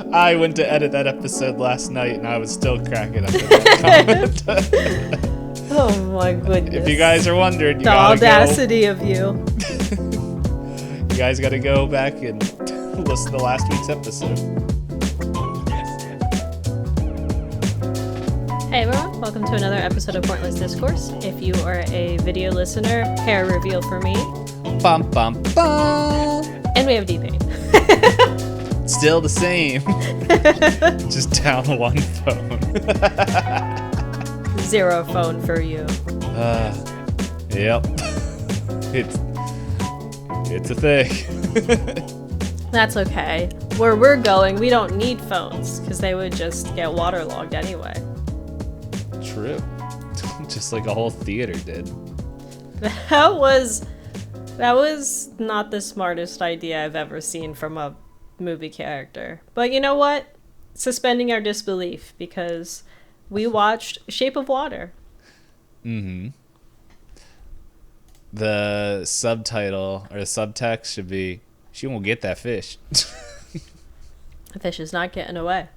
I went to edit that episode last night and I was still cracking up at that comment. Oh my goodness. If you guys are wondering, you the gotta audacity of you. You guys gotta go back and listen to last week's episode. Hey everyone, welcome to another episode of Pointless Discourse. If you are a video listener, hair reveal for me. Bum bum bum. And we have Itisdpayne. Still the same. Just down one phone. Zero phone for you. Yep. It's a thing. That's okay. Where we're going, we don't need phones because they would just get waterlogged anyway. True. Just like a whole theater did. That was not the smartest idea I've ever seen from a movie character. But you know what? Suspending our disbelief because we watched Shape of Water. Mm-hmm. The subtitle or the subtext should be, "She won't get that fish." The fish is not getting away.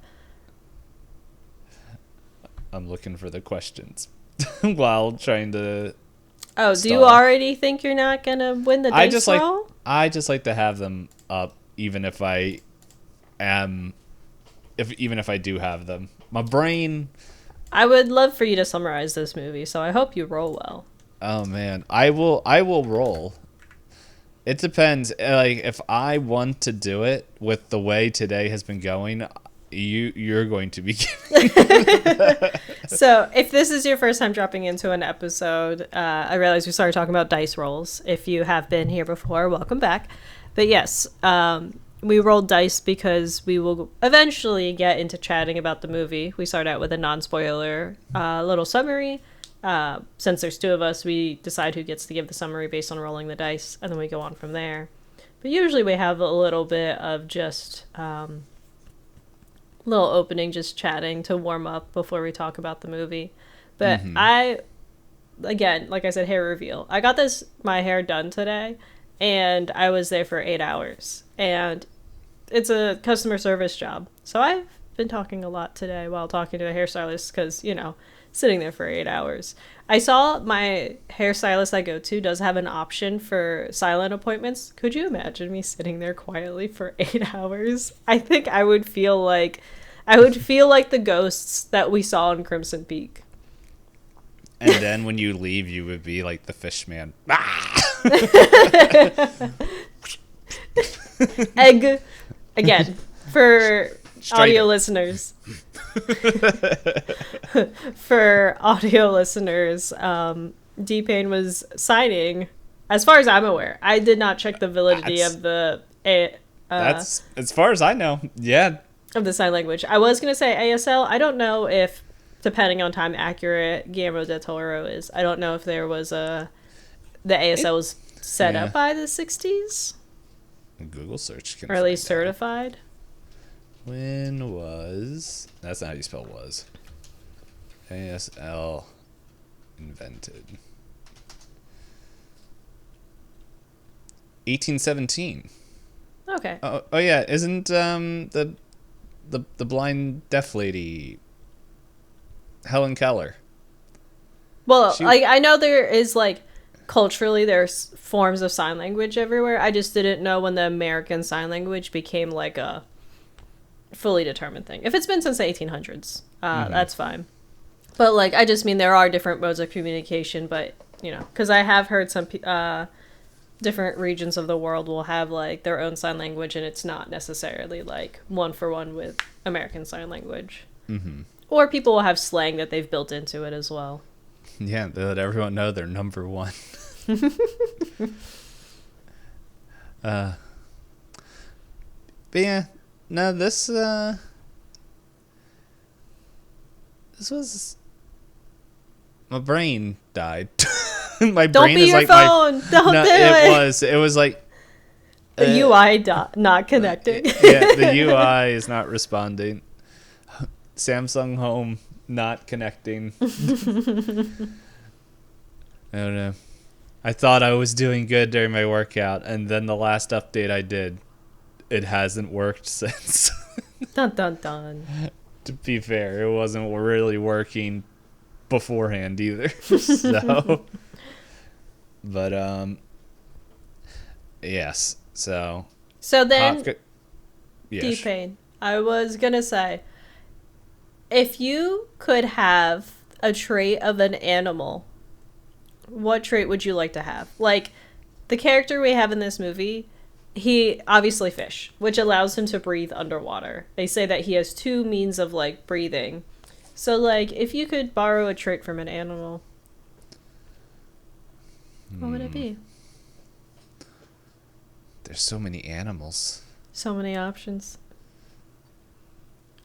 I'm looking for the questions while trying to. Oh, stall. do you already think you're not gonna win the dice roll? I just like to have them up, even if I do have them. My brain. I would love for you to summarize this movie, so I hope you roll well. Oh man, I will roll. It depends. Like if I want to do it with the way today has been going, you're going to be giving. So if this is your first time dropping into an episode, I realize we started talking about dice rolls. If you have been here before, welcome back. But yes, we rolled dice because we will eventually get into chatting about the movie. We start out with a non-spoiler little summary. Since there's two of us, we decide who gets to give the summary based on rolling the dice, and then we go on from there. But usually we have a little bit of just little opening, just chatting to warm up before we talk about the movie. But again, like I said, hair reveal. I got my hair done today, and I was there for 8 hours. And it's a customer service job. So I've been talking a lot today while talking to a hairstylist because, sitting there for 8 hours. I saw my hairstylist I go to does have an option for silent appointments. Could you imagine me sitting there quietly for 8 hours? I think I would feel like the ghosts that we saw in Crimson Peak. And then when you leave, you would be like the fish man. Egg. Again, for audio listeners. For audio listeners, Itisdpayne was signing, as far as I'm aware. I did not check the validity of the that's as far as I know. Yeah. Of the sign language. I was gonna say ASL. I don't know if, depending on time accurate Guillermo Del Toro is. I don't know if there was the ASL was set up by the 60s. Google search can, or at least certified. When was... That's not how you spell was. ASL invented. 1817. Okay. Oh yeah, isn't the blind deaf lady Helen Keller? Well, I know there is culturally there's forms of sign language everywhere. I just didn't know when the American Sign Language became a fully determined thing. If it's been since the 1800s, that's fine. But I just mean there are different modes of communication, but because I have heard some different regions of the world will have their own sign language, and it's not necessarily one for one with American Sign Language. Mm-hmm. Or people will have slang that they've built into it as well. Yeah, they let everyone know they're number one. But yeah, no, this was... My brain died. My Don't brain be is your phone. Don't do it. It was the UI not connecting. Yeah, the UI is not responding. Samsung Home not connecting. I don't know. I thought I was doing good during my workout, and then the last update I did, it hasn't worked since. Dun dun dun. To be fair, it wasn't really working beforehand either. So, but yes. So Then, yes. T-Pain, I was gonna say, if you could have a trait of an animal, what trait would you like to have? Like, the character we have in this movie, he obviously fish, which allows him to breathe underwater. They say that he has two means of, like, breathing. So, like, if you could borrow a trait from an animal, what would it be? There's so many animals. So many options.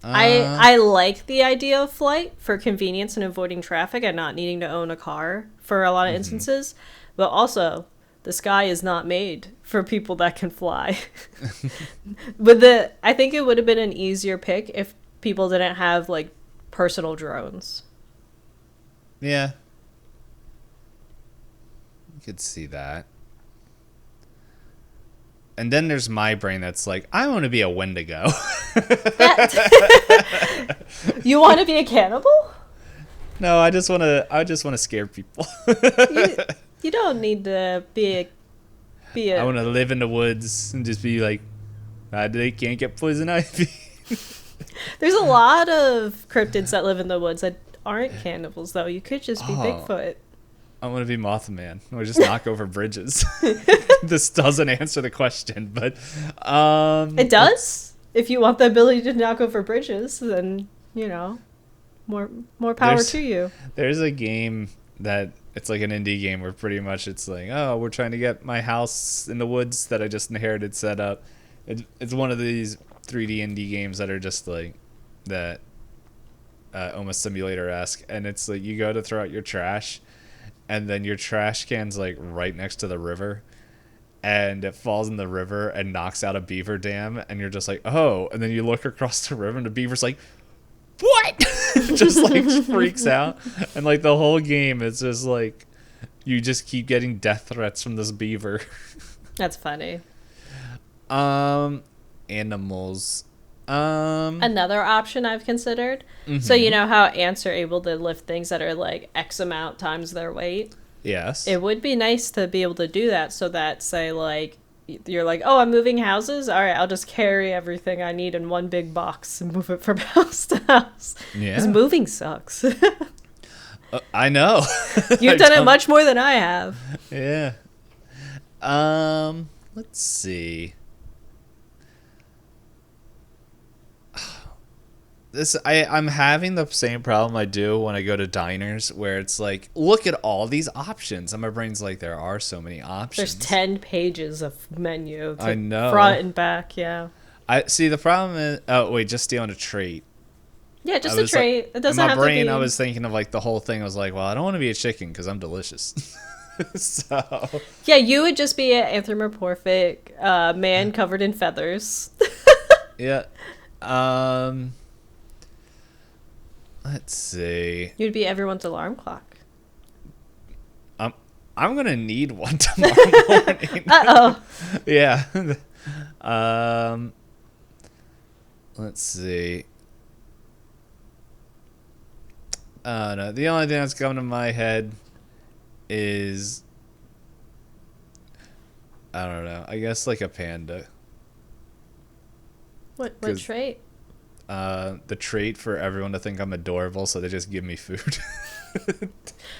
I like the idea of flight for convenience and avoiding traffic and not needing to own a car for a lot of instances. But also, the sky is not made for people that can fly. But I think it would have been an easier pick if people didn't have, like, personal drones. Yeah. You could see that. And then there's my brain that's like, I want to be a Wendigo. You want to be a cannibal? No, I just want to scare people. You don't need to be a. I want to live in the woods and just be like, they can't get poison ivy. There's a lot of cryptids that live in the woods that aren't cannibals, though. You could just be Bigfoot. I want to be Mothman or just knock over bridges. This doesn't answer the question, but it does. If you want the ability to knock over bridges, then more power to you. There's a game that it's like an indie game where pretty much it's like, oh, we're trying to get my house in the woods that I just inherited set up. It's one of these 3D indie games that are just like that, almost simulator-esque, and it's like you go to throw out your trash, and then your trash can's like right next to the river, and it falls in the river and knocks out a beaver dam, and you're just like, oh, and then you look across the river and the beaver's like, what? Just like freaks out, and like the whole game is just like you just keep getting death threats from this beaver. That's funny. Animals. Another option I've considered. Mm-hmm. So you know how ants are able to lift things that are like X amount times their weight? Yes. It would be nice to be able to do that so that, say, like, you're like, oh, I'm moving houses? All right, I'll just carry everything I need in one big box and move it from house to house. Yeah. Because moving sucks. I know. You've done it much more than I have. Yeah. Let's see. I'm having the same problem I do when I go to diners, where it's like, look at all these options, and my brain's like, there are so many options. There's 10 pages of menu. I know. Front and back, yeah. I see. The problem is, oh wait, just stealing a trait. Yeah, just a trait. Like, it doesn't in have my brain, to be. I was thinking of like the whole thing. I was like, well, I don't want to be a chicken because I'm delicious. So. Yeah, you would just be an anthropomorphic man covered in feathers. Yeah. Let's see. You'd be everyone's alarm clock. I'm gonna need one tomorrow morning. Uh-oh. Yeah. Let's see. No, the only thing that's coming to my head is, I don't know, I guess like a panda. What trait? The trait for everyone to think I'm adorable, so they just give me food.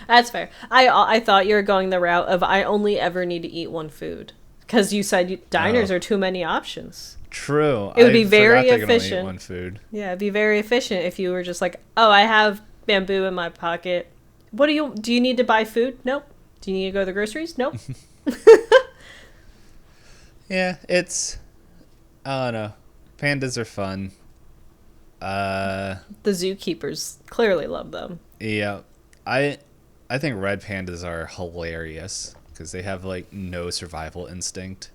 That's fair. I thought you were going the route of I only ever need to eat one food. Because you said diners are too many options. True. It would be very efficient. I can only eat one food. Yeah, it'd be very efficient if you were just like, oh, I have bamboo in my pocket. Do you need to buy food? Nope. Do you need to go to the groceries? Nope. Yeah, I don't know. Pandas are fun. The zookeepers clearly love them. Yeah. I think red pandas are hilarious because they have like no survival instinct.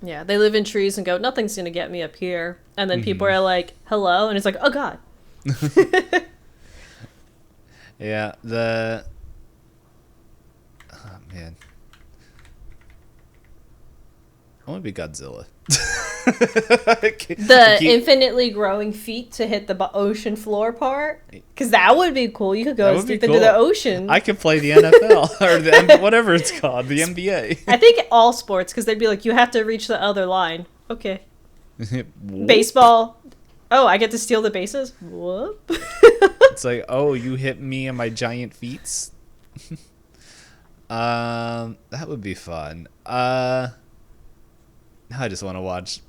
Yeah, they live in trees and go, nothing's going to get me up here. And then people are like, hello? And it's like, oh, God. Yeah, oh, man. I want to be Godzilla. The infinitely growing feet to hit the ocean floor part, because that would be cool. You could go as deep into the ocean. I could play the NFL or the whatever it's called, the NBA. I think all sports, because they'd be like, you have to reach the other line. Okay. Baseball. Oh, I get to steal the bases? Whoop. It's like, oh, you hit me and my giant feet? That would be fun. Now I just want to watch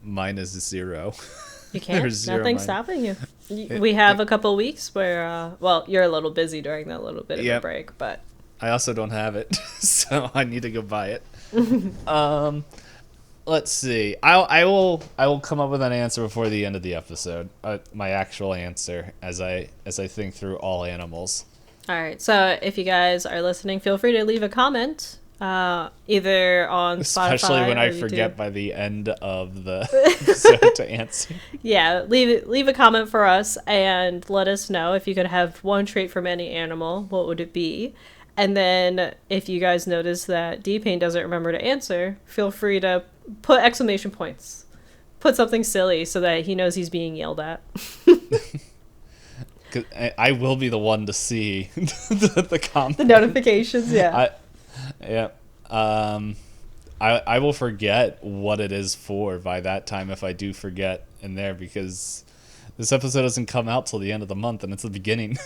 -0. You can't. Nothing's stopping you. We have a couple weeks where, well, you're a little busy during that little bit of a break, but I also don't have it, so I need to go buy it. Let's see. I will come up with an answer before the end of the episode. My actual answer as I think through all animals. All right. So if you guys are listening, feel free to leave a comment. Either on Spotify, especially when I forget by the end of the episode to answer. Yeah, leave a comment for us and let us know if you could have one trait from any animal, what would it be? And then if you guys notice that Dpayne doesn't remember to answer, feel free to put exclamation points. Put something silly so that he knows he's being yelled at. 'Cause I will be the one to see the comment. The notifications, yeah. I will forget what it is for by that time if I do forget in there, because this episode doesn't come out till the end of the month and it's the beginning.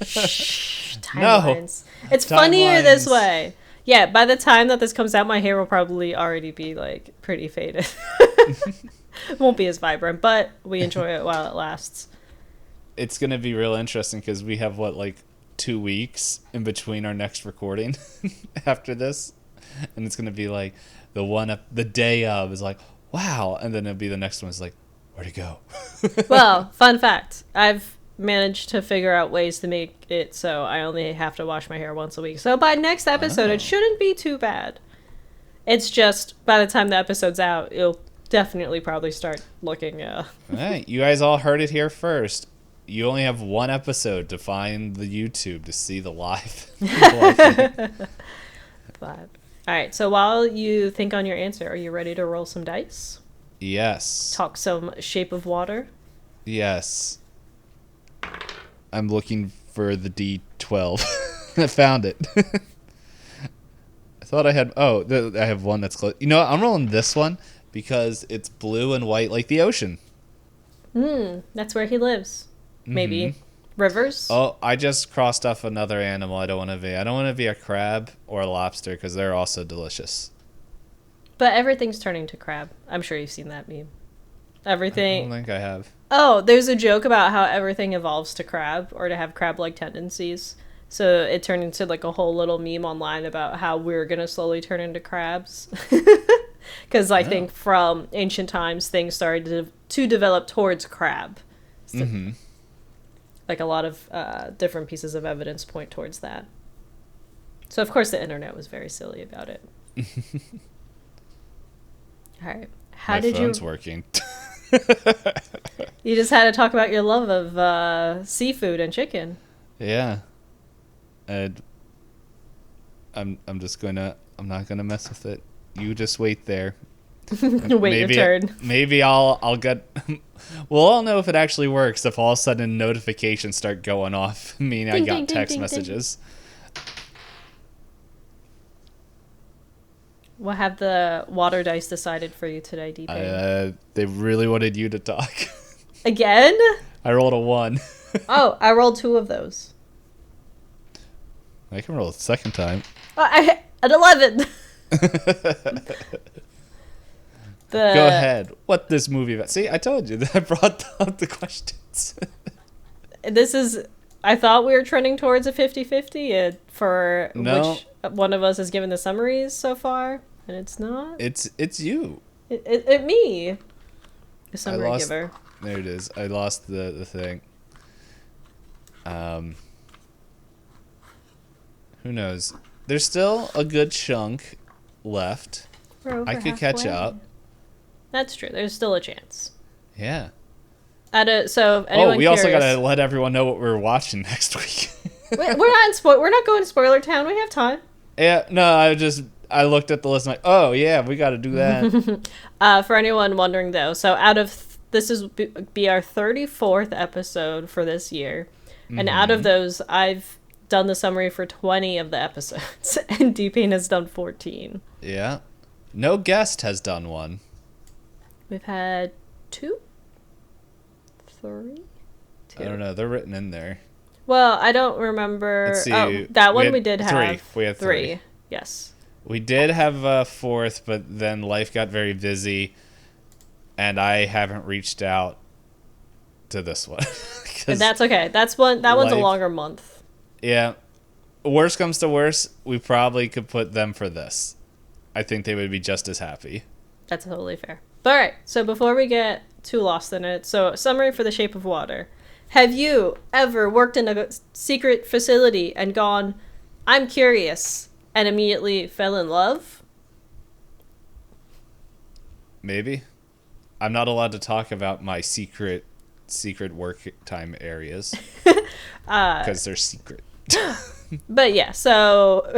Timelines. No. It's funnier this way. Yeah, by the time that this comes out, my hair will probably already be like pretty faded. It won't be as vibrant, but we enjoy it while it lasts. It's going to be real interesting because we have 2 weeks in between our next recording after this, and it's going to be like the day of is like, wow, and then it'll be the next one is like, where'd it go? Well, fun fact, I've managed to figure out ways to make it so I only have to wash my hair once a week, so by next episode it shouldn't be too bad. It's just by the time the episode's out, it'll definitely probably start looking all right, you guys all heard it here first. You only have one episode to find the YouTube to see the live. But, all right, so while you think on your answer, are you ready to roll some dice? Yes. Talk some Shape of Water? Yes. I'm looking for the D12. I found it. I thought I had... Oh, I have one that's close. You know what? I'm rolling this one because it's blue and white like the ocean. That's where he lives. Maybe. Mm-hmm. Rivers? Oh, I just crossed off another animal I don't want to be. I don't want to be a crab or a lobster because they're also delicious. But everything's turning to crab. I'm sure you've seen that meme. Everything... I don't think I have. Oh, there's a joke about how everything evolves to crab or to have crab-like tendencies. So it turned into a whole little meme online about how we're going to slowly turn into crabs. Because I think from ancient times, things started to develop towards crab. So, a lot of different pieces of evidence point towards that. So, of course, the internet was very silly about it. All right. My phone's working. You just had to talk about your love of seafood and chicken. Yeah. And I'm not gonna mess with it. You just wait there. Wait your turn. Maybe I'll get... We'll all know if it actually works if all of a sudden notifications start going off, meaning I got text messages. What have the water dice decided for you today, Dpayne? They really wanted you to talk. Again? I rolled a 1. Oh, I rolled 2 of those. I can roll a second time. An 11. Go ahead. What this movie about? See, I told you that I brought up the questions. I thought we were trending towards a 50-50 for which one of us has given the summaries so far, and it's not. It's you. It me. The summary giver. There it is. I lost the thing. Who knows? There's still a good chunk left. I could catch up. That's true. There's still a chance. Yeah. So if anyone we curious, also gotta let everyone know what we're watching next week. we're not going to spoiler town. We have time. Yeah. No, I looked at the list and like, oh yeah, we got to do that. For anyone wondering though, so this is be our 34th episode for this year. And out of those, I've done the summary for 20 of the episodes, and Dpayne has done 14. Yeah. No guest has done one. We've had 2? 3? 2. I don't know. They're written in there. Well, I don't remember. Let's see. Oh, that one we did have. 3. We had 3. Yes. We did have a 4th, but then life got very busy, and I haven't reached out to this one. And that's okay. That one's a longer month. Yeah. Worst comes to worst, we probably could put them for this. I think they would be just as happy. That's totally fair. But all right, so before we get too lost in it, so summary for The Shape of Water. Have you ever worked in a secret facility and gone, I'm curious, and immediately fell in love? Maybe. I'm not allowed to talk about my secret work time areas because they're secret. But yeah, so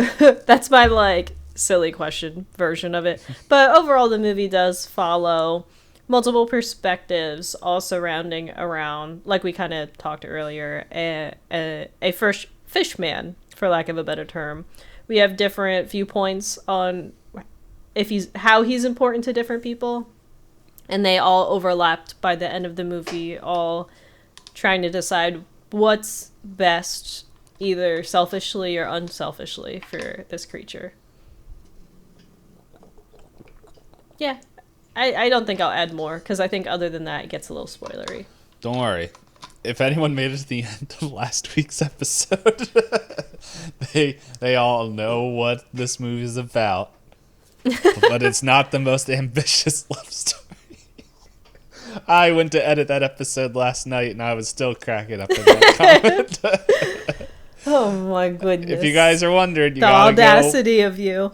that's my like silly question version of it. But overall, the movie does follow multiple perspectives, all surrounding around, like we kind of talked earlier, a first fishman, for lack of a better term. We have different viewpoints on how he's important to different people, and they all overlapped by the end of the movie, all trying to decide what's best, either selfishly or unselfishly, for this creature. Yeah, I don't think I'll add more, because I think other than that, it gets a little spoilery. Don't worry. If anyone made it to the end of last week's episode, they all know what this movie is about. But it's not the most ambitious love story. I went to edit that episode last night, and I was still cracking up at that comment. Oh my goodness. If you guys are wondering, the audacity of you.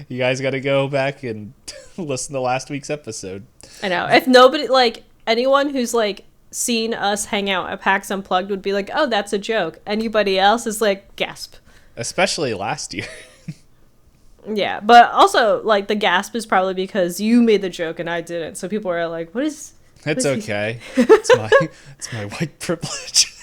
You guys got to go back and listen to last week's episode. I know. If nobody, like, anyone who's, like, seen us hang out at PAX Unplugged would be like, oh, that's a joke. Anybody else is like, gasp. Especially last year. Yeah, but also, like, the gasp is probably because you made the joke and I didn't. So people are like, what is... It's okay. It's my white privilege.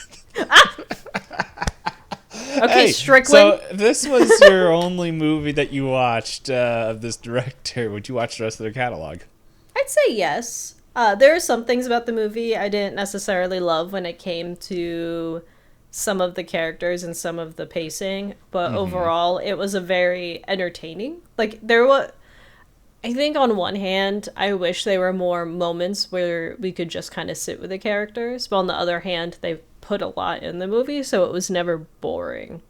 Okay, hey, Strickland. So this was your only movie that you watched of this director. Would you watch the rest of their catalog? I'd say yes. There are some things about the movie I didn't necessarily love when it came to some of the characters and some of the pacing, but overall it was a very entertaining. Like, I think on one hand, I wish there were more moments where we could just kind of sit with the characters, but on the other hand, they put a lot in the movie, so it was never boring.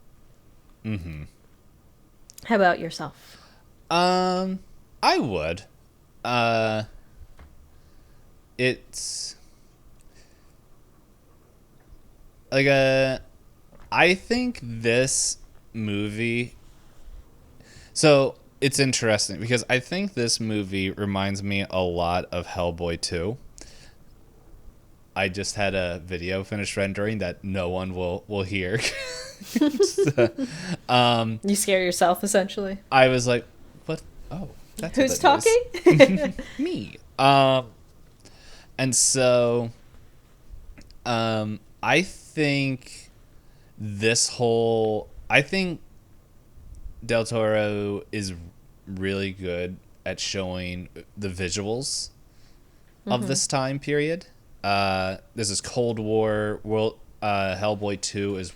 Mm-hmm. How about yourself? I would. It's like I think this movie, so it's interesting because I think this movie reminds me a lot of Hellboy 2. I just had a video finished rendering that no one will hear. So, you scare yourself, essentially. I was like, what? Oh, that's who's talking? Me. And so I think I think Del Toro is really good at showing the visuals of this time period. This is Cold War. Hellboy 2 is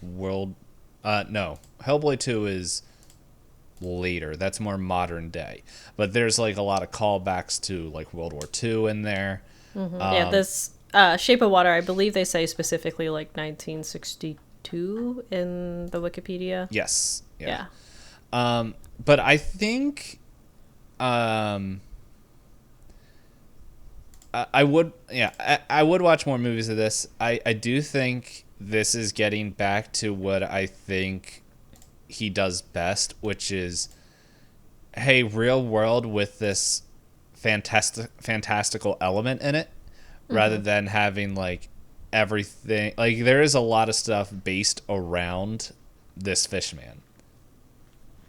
Hellboy 2 is later. That's more modern day. But there's like a lot of callbacks to like World War II in there. Yeah, this Shape of Water, I believe they say specifically like 1962 in the Wikipedia. Yes. Yeah. But I think I would watch more movies of this. I do think this is getting back to what I think he does best, which is, hey, real world with this fantastical element in it, rather than having like everything. Like, there is a lot of stuff based around this fishman,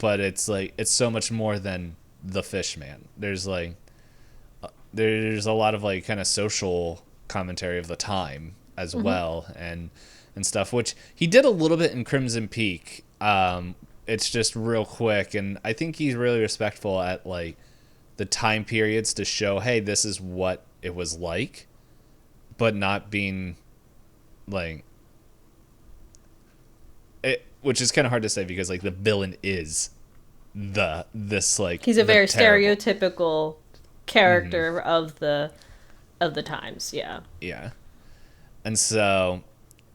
but it's like it's so much more than the fish man. There's a lot of like kind of social commentary of the time as well, and stuff, which he did a little bit in Crimson Peak. It's just real quick, and I think he's really respectful at like the time periods to show, hey, this is what it was like, but not being like it, which is kind of hard to say because like the villain is this like he's a very terrible stereotypical character of the times. Yeah. And so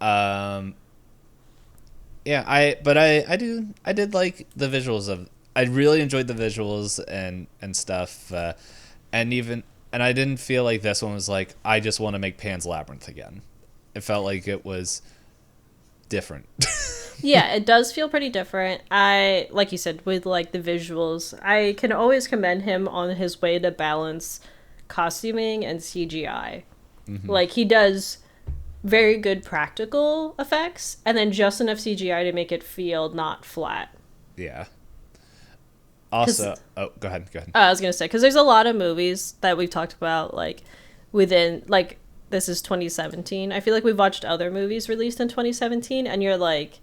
yeah, I did like the visuals of, I really enjoyed the visuals and stuff, and I didn't feel like this one was like, I just want to make Pan's Labyrinth again. It felt like it was different. Yeah, it does feel pretty different. I, like you said, with like the visuals, I can always commend him on his way to balance costuming and CGI. Like he does very good practical effects and then just enough CGI to make it feel not flat. Yeah. Also, go ahead. I was going to say, because there's a lot of movies that we've talked about, like, within, like, this is 2017. I feel like we've watched other movies released in 2017, and you're like,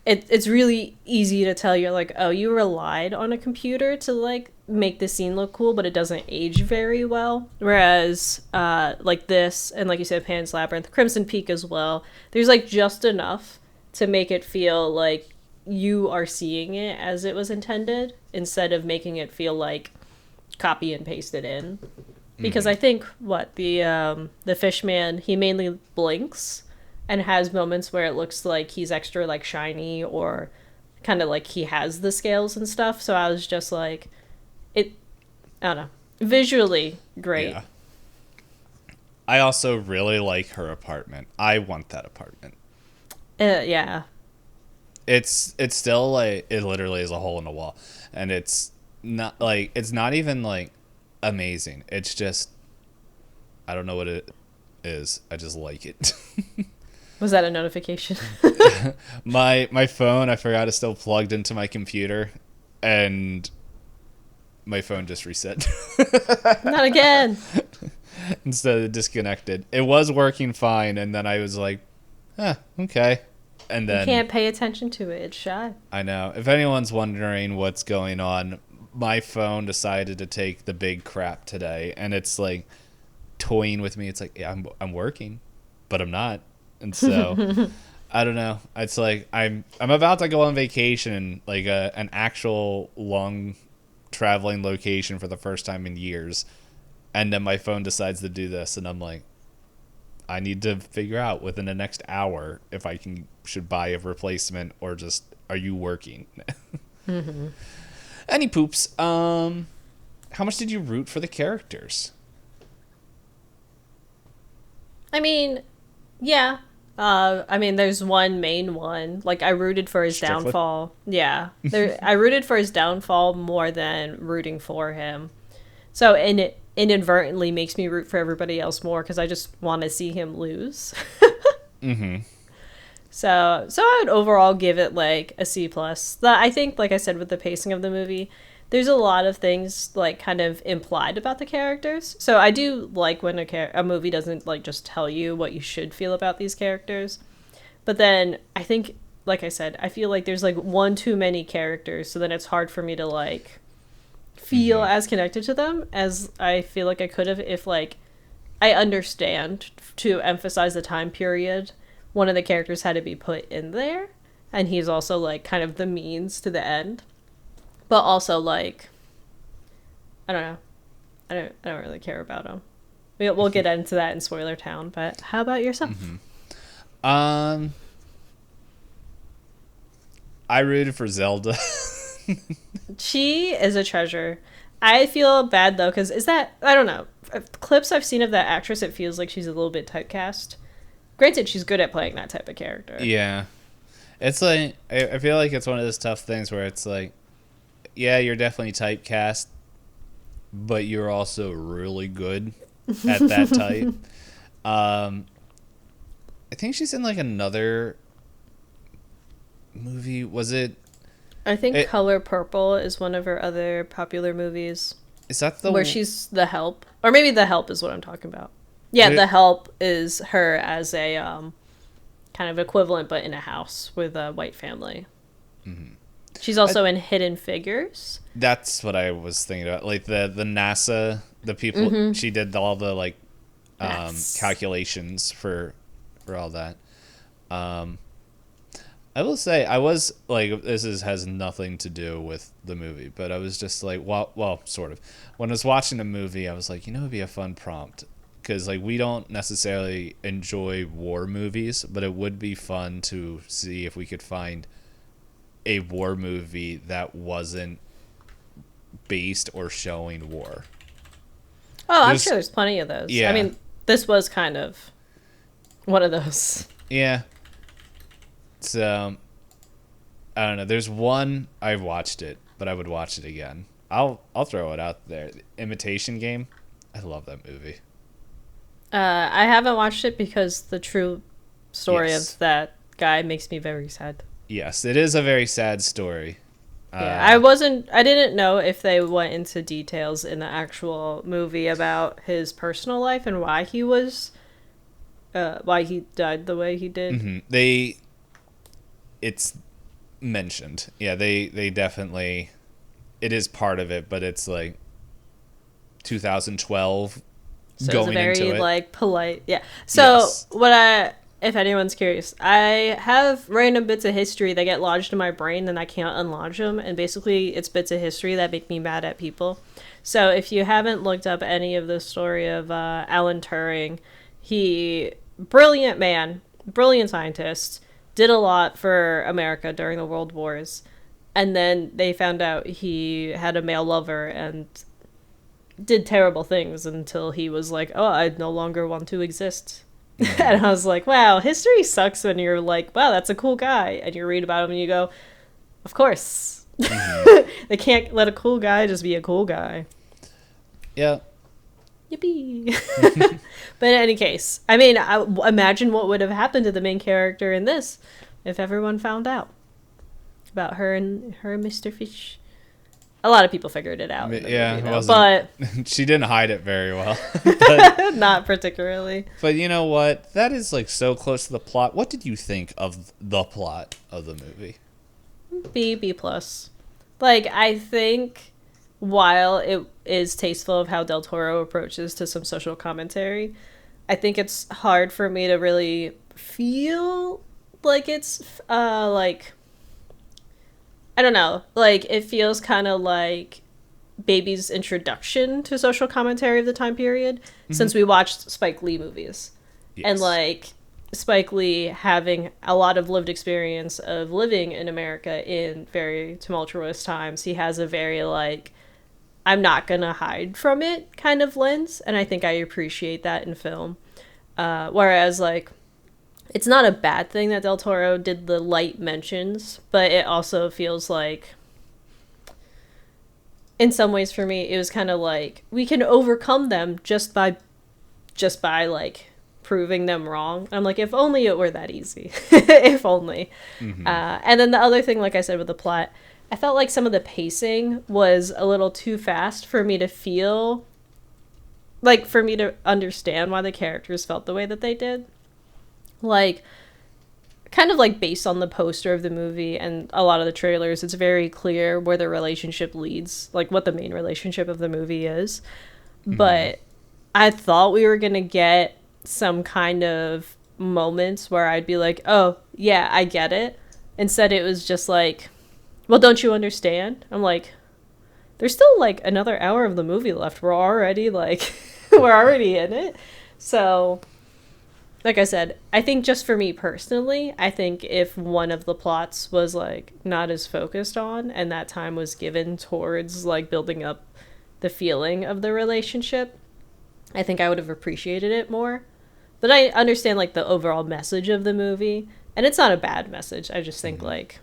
it's really easy to tell, you're like, oh, you relied on a computer to, like, make the scene look cool, but it doesn't age very well. Whereas, like this, and like you said, Pan's Labyrinth, Crimson Peak as well, there's, like, just enough to make it feel like you are seeing it as it was intended instead of making it feel like copy and pasted in. Because I think the Fishman, he mainly blinks and has moments where it looks like he's extra like shiny or kind of like he has the scales and stuff. So I was just like, I don't know, visually great. Yeah. I also really like her apartment. I want that apartment. Yeah. It's still like, it literally is a hole in the wall, and it's not like, it's not even like amazing. It's just, I don't know what it is. I just like it. Was that a notification? My phone, I forgot, is still plugged into my computer, and my phone just reset. Not again. Instead of disconnected. It was working fine, and then I was like, okay. And then you can't pay attention to it. It's shy. I know. If anyone's wondering what's going on, my phone decided to take the big crap today, and it's like toying with me. It's like, yeah, I'm working, but I'm not. And so I don't know. It's like I'm about to go on vacation, like an actual long traveling location for the first time in years, and then my phone decides to do this, and I'm like, I need to figure out within the next hour if I should buy a replacement or just, are you working? Any poops. How much did you root for the characters? I mean, yeah. I mean, there's one main one. Like, I rooted for his Strickland? downfall. Yeah. I rooted for his downfall more than rooting for him. So, it inadvertently makes me root for everybody else more because I just want to see him lose. So I would overall give it like a C+. I think, like I said, with the pacing of the movie, there's a lot of things like kind of implied about the characters. So I do like when a movie doesn't like just tell you what you should feel about these characters. But then I think, like I said, I feel like there's like one too many characters, so then it's hard for me to like feel as connected to them as I feel like I could have if like I understand to emphasize the time period one of the characters had to be put in there, and he's also like kind of the means to the end. But also like I don't know. I don't really care about him. We'll get into that in Spoiler Town, but how about yourself? I rooted for Zelda. She is a treasure. I feel bad though, because I don't know, clips I've seen of that actress, it feels like she's a little bit typecast. Granted, she's good at playing that type of character. Yeah. It's like, I feel like it's one of those tough things where it's like, yeah, you're definitely typecast, but you're also really good at that type. I think she's in like another movie. Was it? I think Color Purple is one of her other popular movies. Is that the where she's the help, or maybe the help is what I'm talking about? Yeah, the help is her as a kind of equivalent, but in a house with a white family. Mm-hmm. She's also in Hidden Figures. That's what I was thinking about, like the NASA, the people. Mm-hmm. She did all the like calculations for all that. I will say I was like, has nothing to do with the movie, but I was just like, well, sort of. When I was watching the movie, I was like, it'd be a fun prompt, because like we don't necessarily enjoy war movies, but it would be fun to see if we could find a war movie that wasn't based or showing war. Oh, I'm sure there's plenty of those. Yeah. I mean, this was kind of one of those. Yeah. So, I don't know. There's one, I've watched it, but I would watch it again. I'll throw it out there. Imitation Game. I love that movie. I haven't watched it because the true story of that guy makes me very sad. Yes, it is a very sad story. Yeah, I didn't know if they went into details in the actual movie about his personal life and why he died the way he did. Mm-hmm. It's mentioned. Yeah, they definitely, it is part of it, but it's like 2012 so going it's a very into it. Like polite. Yeah. So if anyone's curious, I have random bits of history that get lodged in my brain and I can't unlodge them. And basically it's bits of history that make me mad at people. So if you haven't looked up any of the story of Alan Turing, brilliant man, brilliant scientist, did a lot for America during the World Wars. And then they found out he had a male lover and did terrible things until he was like, oh, I no longer want to exist. Mm-hmm. And I was like, wow, history sucks when you're like, wow, that's a cool guy. And you read about him and you go, of course. Mm-hmm. They can't let a cool guy just be a cool guy. Yeah. Yippee. But in any case, I mean, imagine what would have happened to the main character in this if everyone found out about her and Mr. Fish. A lot of people figured it out. Yeah, but she didn't hide it very well. Not particularly. But you know what? That is like so close to the plot. What did you think of the plot of the movie? B plus. Like, I think while it is tasteful of how Del Toro approaches to some social commentary, I think it's hard for me to really feel like it's like, I don't know, like it feels kind of like Baby's introduction to social commentary of the time period, since we watched Spike Lee movies. Yes. And like Spike Lee having a lot of lived experience of living in America in very tumultuous times, he has a very like, I'm not gonna hide from it kind of lens, and I think I appreciate that in film. Whereas like, it's not a bad thing that Del Toro did the light mentions, but it also feels like, in some ways for me, it was kind of like, we can overcome them just by like proving them wrong. I'm like, if only it were that easy. If only. Mm-hmm. And then the other thing, like I said with the plot, I felt like some of the pacing was a little too fast for me to feel, like for me to understand why the characters felt the way that they did. Like, kind of like based on the poster of the movie and a lot of the trailers, it's very clear where the relationship leads, like what the main relationship of the movie is. Mm-hmm. But I thought we were going to get some kind of moments where I'd be like, oh, yeah, I get it. Instead, it was just like, well, don't you understand? I'm like, there's still like another hour of the movie left. We're already like, we're already in it. So, like I said, I think just for me personally, I think if one of the plots was like not as focused on and that time was given towards like building up the feeling of the relationship, I think I would have appreciated it more. But I understand like the overall message of the movie, and it's not a bad message. I just think like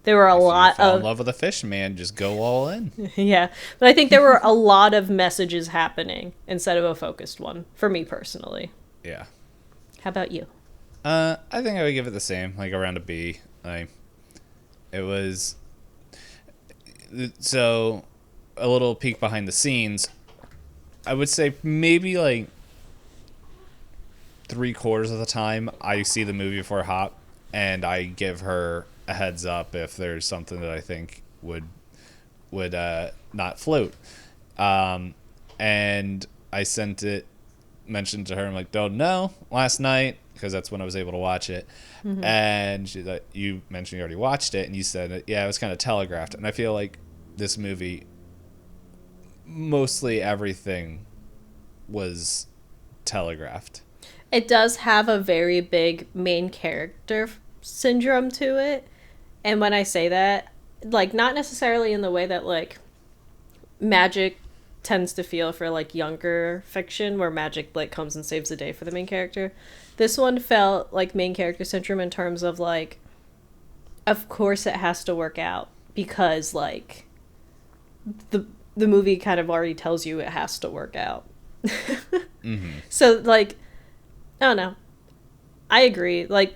there were a lot of in love with a fish, man, just go all in. Yeah, but I think there were a lot of messages happening instead of a focused one for me personally. Yeah. How about you? I think I would give it the same, like around a B. It was so a little peek behind the scenes. I would say maybe like 3/4 of the time I see the movie before Hop, and I give her a heads up if there's something that I think would not float. And I mentioned to her, I'm like, don't know, last night, because that's when I was able to watch it. Mm-hmm. And she's like, you mentioned you already watched it, and you said, yeah, it was kind of telegraphed. And I feel like this movie, mostly everything was telegraphed. It does have a very big main character syndrome to it. And when I say that, like, not necessarily in the way that, like, magic tends to feel for, like, younger fiction, where magic, like, comes and saves the day for the main character. This one felt like main character syndrome in terms of, like, of course it has to work out, because, like, the movie kind of already tells you it has to work out. Mm-hmm. So, like, I don't know. I agree. Like,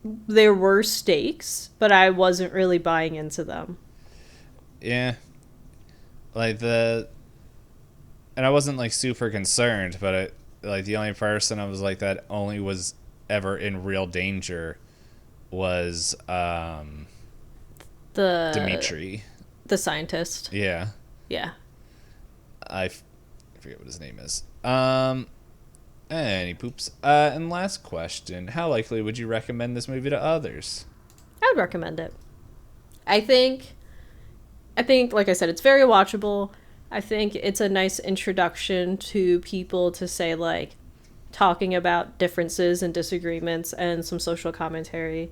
there were stakes, but I wasn't really buying into them. Yeah. Like, and I wasn't, like, super concerned, but like, the only person I was like that only was ever in real danger was Dimitri, the scientist. Yeah. Yeah. I forget what his name is. Any poops. And last question: how likely would you recommend this movie to others? I would recommend it. I think, like I said, it's very watchable. I think it's a nice introduction to people to say, like, talking about differences and disagreements and some social commentary.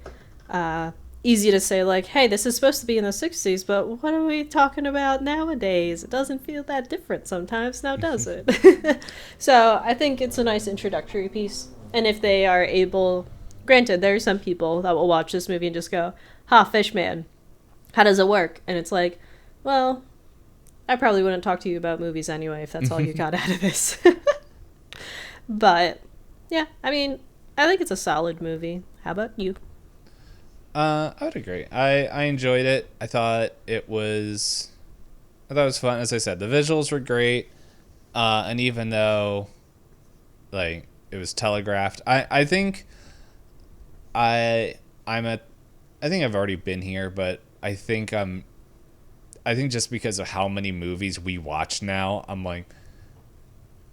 Easy to say, like, hey, this is supposed to be in the 60s, but what are we talking about nowadays? It doesn't feel that different sometimes, now does it? So I think it's a nice introductory piece. And if they are able, granted, there are some people that will watch this movie and just go, Fishman, how does it work? And it's like, well, I probably wouldn't talk to you about movies anyway if that's all you got out of this. But, yeah, I mean, I think it's a solid movie. How about you? I would agree. I enjoyed it. I thought it was fun. As I said, the visuals were great. And even though, like, it was telegraphed, I think I think I've already been here, but I think just because of how many movies we watch now, I'm like,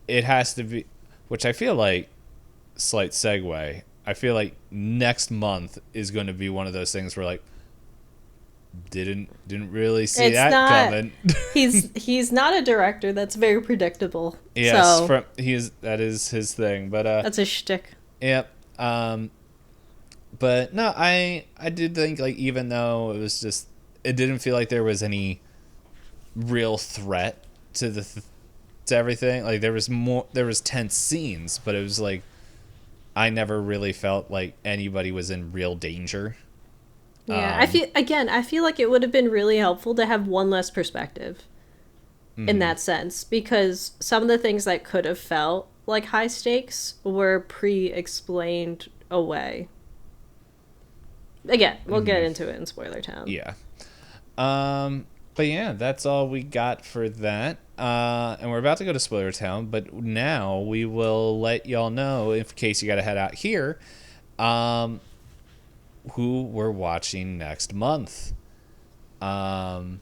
it has to be, which I feel like, slight segue, I feel like next month is going to be one of those things where, like, didn't really see it's that not, coming. he's not a director that's very predictable. Yes, so that is his thing, but that's his shtick. Yep. But no, I did think, like, even though it didn't feel like there was any real threat to everything. Like, there was tense scenes, but it was like, I never really felt like anybody was in real danger. Yeah, I feel like it would have been really helpful to have one less perspective in that sense, because some of the things that could have felt like high stakes were pre-explained away. Again, we'll get into it in Spoiler Town. Yeah. But yeah, that's all we got for that. And we're about to go to Spoiler Town, but now we will let y'all know, in case you got to head out here, who we're watching next month. I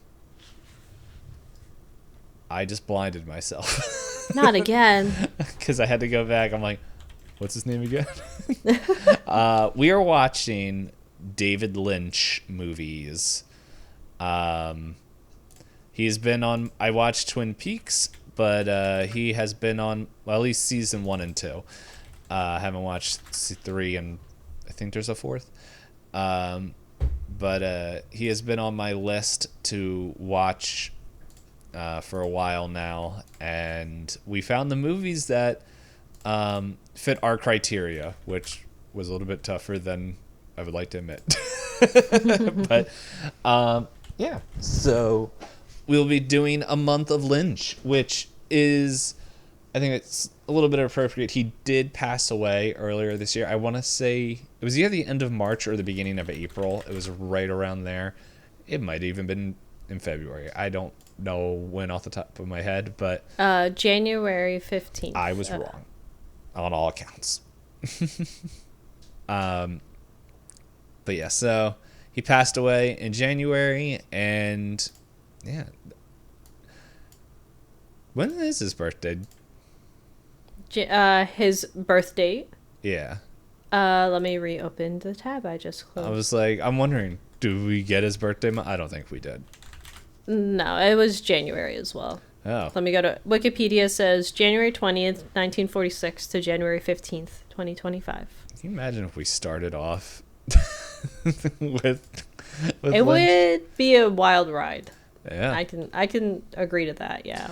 just blinded myself. Not again. Because I had to go back. I'm like, what's his name again? We are watching David Lynch movies. He's been on, I watched Twin Peaks, but he has been on, well, at least season 1 and 2. I haven't watched 3, and I think there's a 4th. But he has been on my list to watch for a while now, and we found the movies that fit our criteria, which was a little bit tougher than I would like to admit. But yeah, so we'll be doing a month of Lynch, which is, I think it's a little bit appropriate. He did pass away earlier this year. I want to say it was either the end of March or the beginning of April. It was right around there. It might even been in February. I don't know when off the top of my head, but January 15th. I was wrong on all accounts. But yeah, so he passed away in January, and yeah. When is his birthday? His birth date. Yeah. Let me reopen the tab I just closed. I was like, I'm wondering, do we get his birthday? I don't think we did. No, it was January as well. Oh. Let me go to Wikipedia. Says January 20th, 1946 to January 15th, 2025. Can you imagine if we started off with it would be a wild ride. Yeah. I can agree to that, yeah.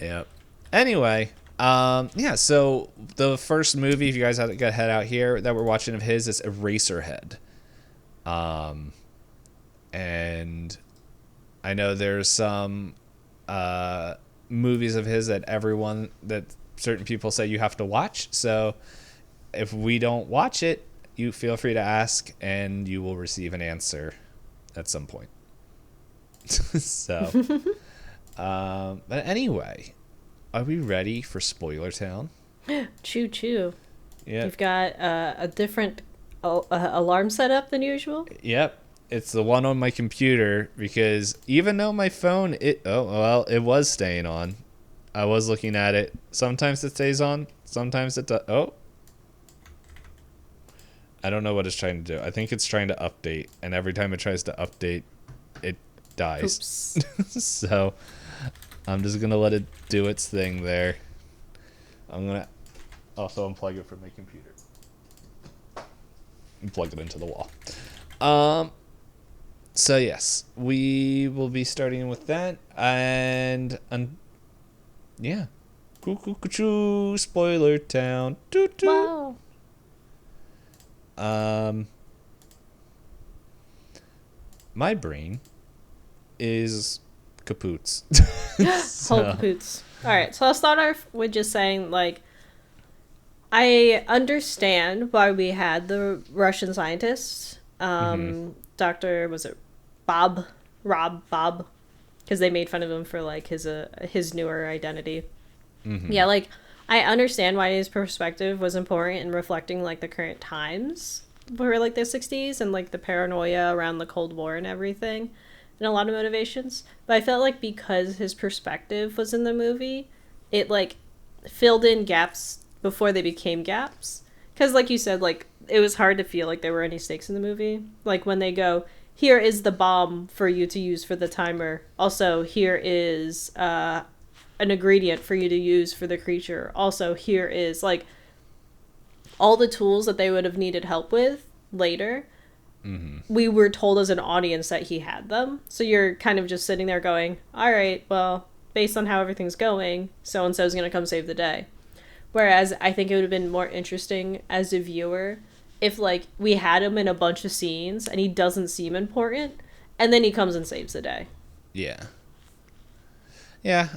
Yep. Anyway, yeah, so the first movie, if you guys had to head out here, that we're watching of his is Eraserhead. And I know there's some movies of his that certain people say you have to watch. So if we don't watch it, you feel free to ask, and you will receive an answer at some point. So, but anyway, are we ready for Spoiler Town? Choo choo. Yeah. You've got a different alarm setup than usual? Yep. It's the one on my computer, because even though my phone, it was staying on. I was looking at it. Sometimes it stays on. Sometimes it does. Oh. I don't know what it's trying to do. I think it's trying to update, and every time it tries to update, it dies. So I'm just going to let it do its thing there. I'm going to also unplug it from my computer and plug it into the wall. So yes, we will be starting with that, and yeah, Spoiler Town. Wow. My brain is kapoots. Whole kapoots. All right, so I'll start off with just saying, like, I understand why we had the Russian scientists. Dr. was it Bob? Because they made fun of him for, like, his newer identity. Yeah, like, I understand why his perspective was important in reflecting, like, the current times for, like, the 60s and, like, the paranoia around the Cold War and everything, and a lot of motivations. But I felt like because his perspective was in the movie, it, like, filled in gaps before they became gaps. Because, like you said, like, it was hard to feel like there were any stakes in the movie. Like, when they go, here is the bomb for you to use for the timer. Also, here is an ingredient for you to use for the creature. Also, here is, like, all the tools that they would have needed help with later. We were told as an audience that he had them. So you're kind of just sitting there going, all right, well, based on how everything's going, so-and-so is going to come save the day. Whereas I think it would have been more interesting as a viewer if, like, we had him in a bunch of scenes and he doesn't seem important, and then he comes and saves the day. Yeah. Yeah.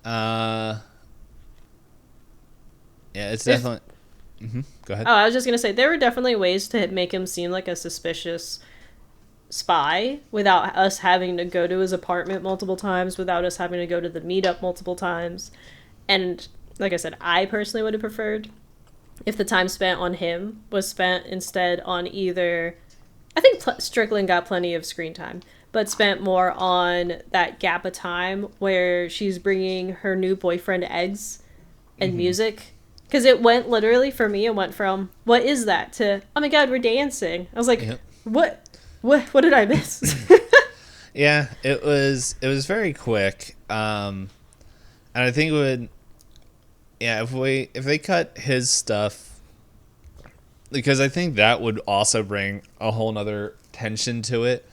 Yeah, it's definitely... Go ahead. Oh, I was just going to say, there were definitely ways to make him seem like a suspicious spy without us having to go to his apartment multiple times, without us having to go to the meetup multiple times. And like I said, I personally would have preferred if the time spent on him was spent instead on either... I think Strickland got plenty of screen time, but spent more on that gap of time where she's bringing her new boyfriend eggs and music. Because it went, literally, for me, it went from, what is that, to, oh my god, we're dancing. I was like, what did I miss? Yeah, it was very quick. And I think it would, yeah, if they cut his stuff, because I think that would also bring a whole nother tension to it,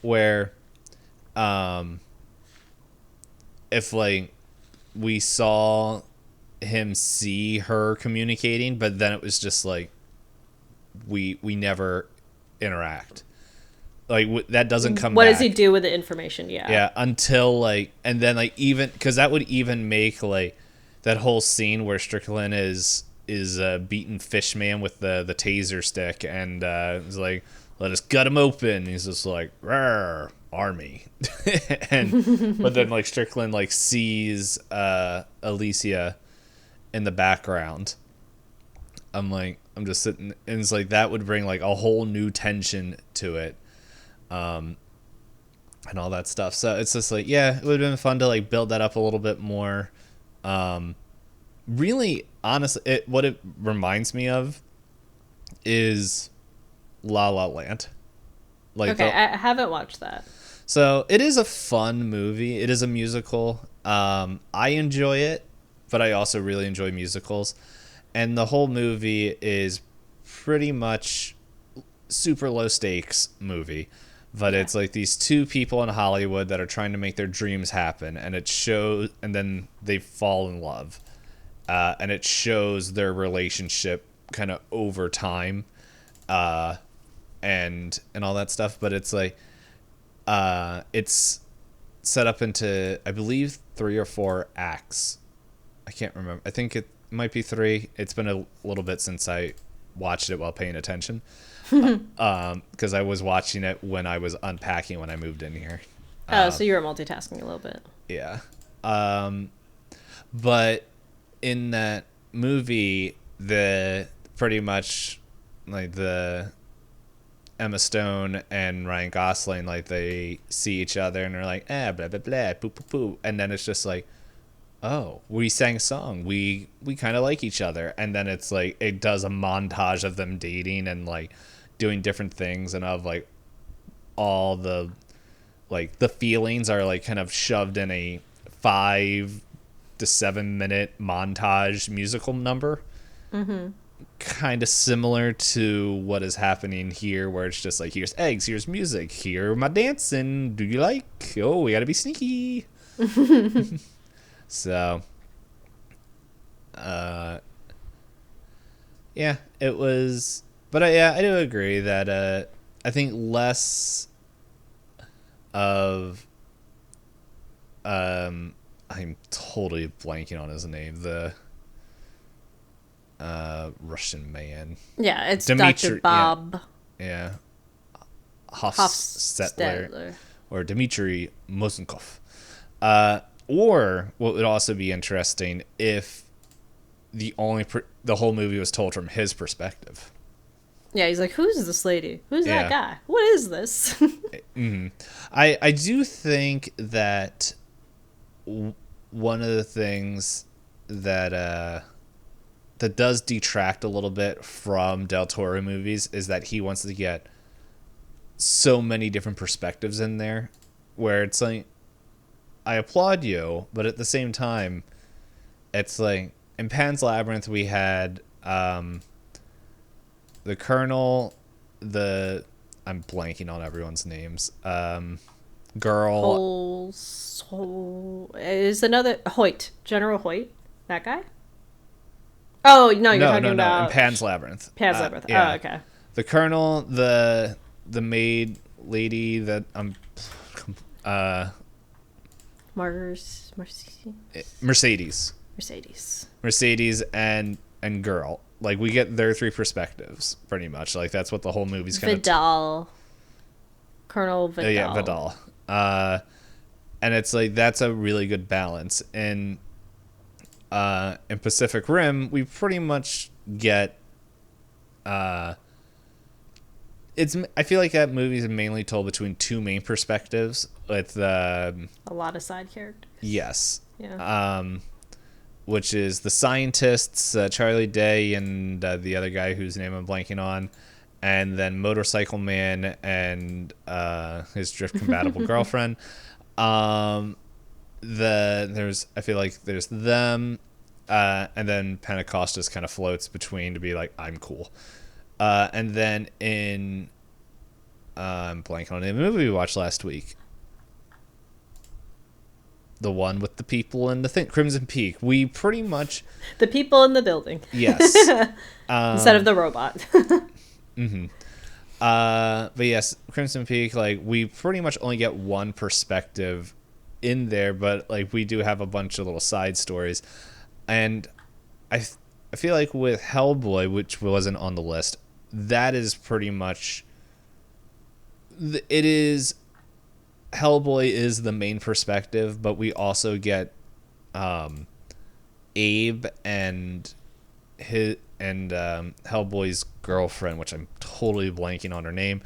where, if, like, we saw him see her communicating, but then it was just like we never interact, like that doesn't come what back. Does he do with the information? Yeah, until, like, and then, like, even because that would even make, like, that whole scene where Strickland is is beating Fishman with the taser stick, and he's like, "Let us gut him open." And he's just like, "Rawr, army," and but then like Strickland like sees Alicia in the background. I'm just sitting, and it's like that would bring like a whole new tension to it, and all that stuff. So it's just like, yeah, it would have been fun to like build that up a little bit more. Really, honestly, what it reminds me of is La La Land. Like, Okay, I haven't watched that. so it is a fun movie. It is a musical. I enjoy it, but I also really enjoy musicals. And the whole movie is pretty much super low stakes movie. But it's like these two people in Hollywood that are trying to make their dreams happen, and it shows, and then they fall in love, and it shows their relationship kind of over time, and all that stuff. But it's like, it's set up into, I believe, 3 or 4 acts. I can't remember. I think it might be 3. It's been a little bit since I watched it while paying attention, because I was watching it when I was unpacking when I moved in here. So you were multitasking a little bit. Yeah. But in that movie, the pretty much like the Emma Stone and Ryan Gosling, like they see each other and they're like, blah blah blah, poo poo poo, and then it's just like, oh, we sang a song, we kind of like each other, and then it's like it does a montage of them dating and like doing different things, and of like all the like the feelings are like kind of shoved in a 5 to 7 minute montage musical number. Kind of similar to what is happening here, where it's just like, here's eggs, here's music, here my dancing, do you like, oh, we gotta be sneaky. So yeah, it was, but I do agree that I think less of I'm totally blanking on his name, the Russian man. Yeah, it's Dr. Bob. Yeah. Hofstadter or Dmitry Mosenkov. Or what would also be interesting if the whole movie was told from his perspective. Yeah, he's like, who's this lady? Who's that guy? What is this? Mm-hmm. I do think that one of the things that that does detract a little bit from Del Toro movies is that he wants to get so many different perspectives in there, where it's like, I applaud you, but at the same time, it's like in Pan's Labyrinth we had the Colonel, I'm blanking on everyone's names. Girl. Is another Hoyt, General Hoyt, that guy? Oh no, you're talking about in Pan's Labyrinth. Pan's Labyrinth. Yeah. Oh, okay. The Colonel, the maid lady that Mercedes, and girl. Like, we get their 3 perspectives pretty much. Like, that's what the whole movie's kind of Colonel Vidal. Yeah, Vidal. And it's like, that's a really good balance. In Pacific Rim, we pretty much get I feel like that movie is mainly told between 2 main perspectives with a lot of side characters. Yes. Yeah. Which is the scientists, Charlie Day and the other guy whose name I'm blanking on, and then Motorcycle Man and his drift compatible girlfriend. I feel like there's them, and then Pentecost just kind of floats between to be like, I'm cool. And then in I'm blanking on the movie we watched last week, the one with the people and the thing, Crimson Peak, we pretty much the people in the building, yes, instead of the robot. Mm-hmm. But yes, Crimson Peak, like, we pretty much only get one perspective in there, but like we do have a bunch of little side stories, and I I feel like with Hellboy, which wasn't on the list, that is pretty much it is Hellboy is the main perspective, but we also get Abe and Hellboy's girlfriend, which I'm totally blanking on her name.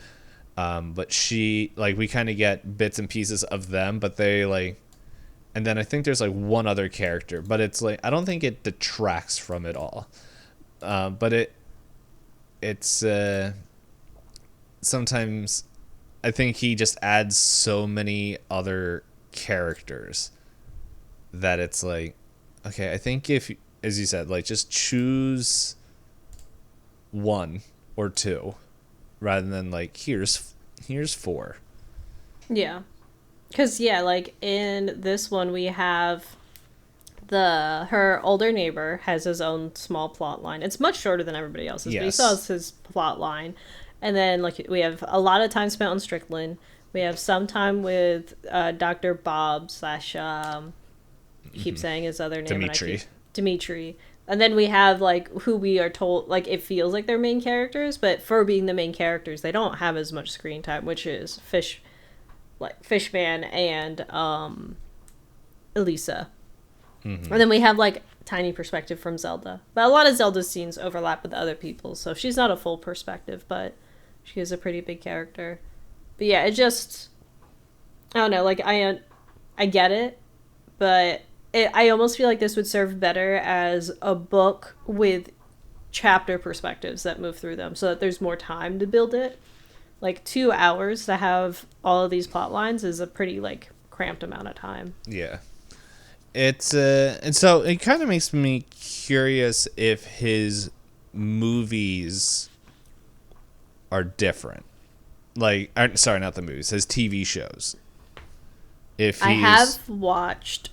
But she, like, we kind of get bits and pieces of them, but they, like, and then I think there's, like, one other character, but it's, like, I don't think it detracts from it all. But it's sometimes I think he just adds so many other characters that it's like, okay, I think if, as you said, like, just choose one or two rather than, like, here's four. Yeah. Because, yeah, like, in this one, we have her older neighbor has his own small plot line. It's much shorter than everybody else's, but he still has his plot line. And then, like, we have a lot of time spent on Strickland. We have some time with Dr. Bob slash, keep saying his other name. Dimitri. And then we have, like, who we are told, like, it feels like they're main characters, but for being the main characters, they don't have as much screen time, which is Fishman and Elisa. Mm-hmm. And then we have, like, tiny perspective from Zelda. But a lot of Zelda's scenes overlap with other people, so she's not a full perspective, but she is a pretty big character. But yeah, it just, I don't know, like, I get it, but I almost feel like this would serve better as a book with chapter perspectives that move through them so that there's more time to build it. Like, 2 hours to have all of these plot lines is a pretty, like, cramped amount of time. Yeah. It's and so it kind of makes me curious if his movies are different. Like, sorry, not the movies, his TV shows. I have watched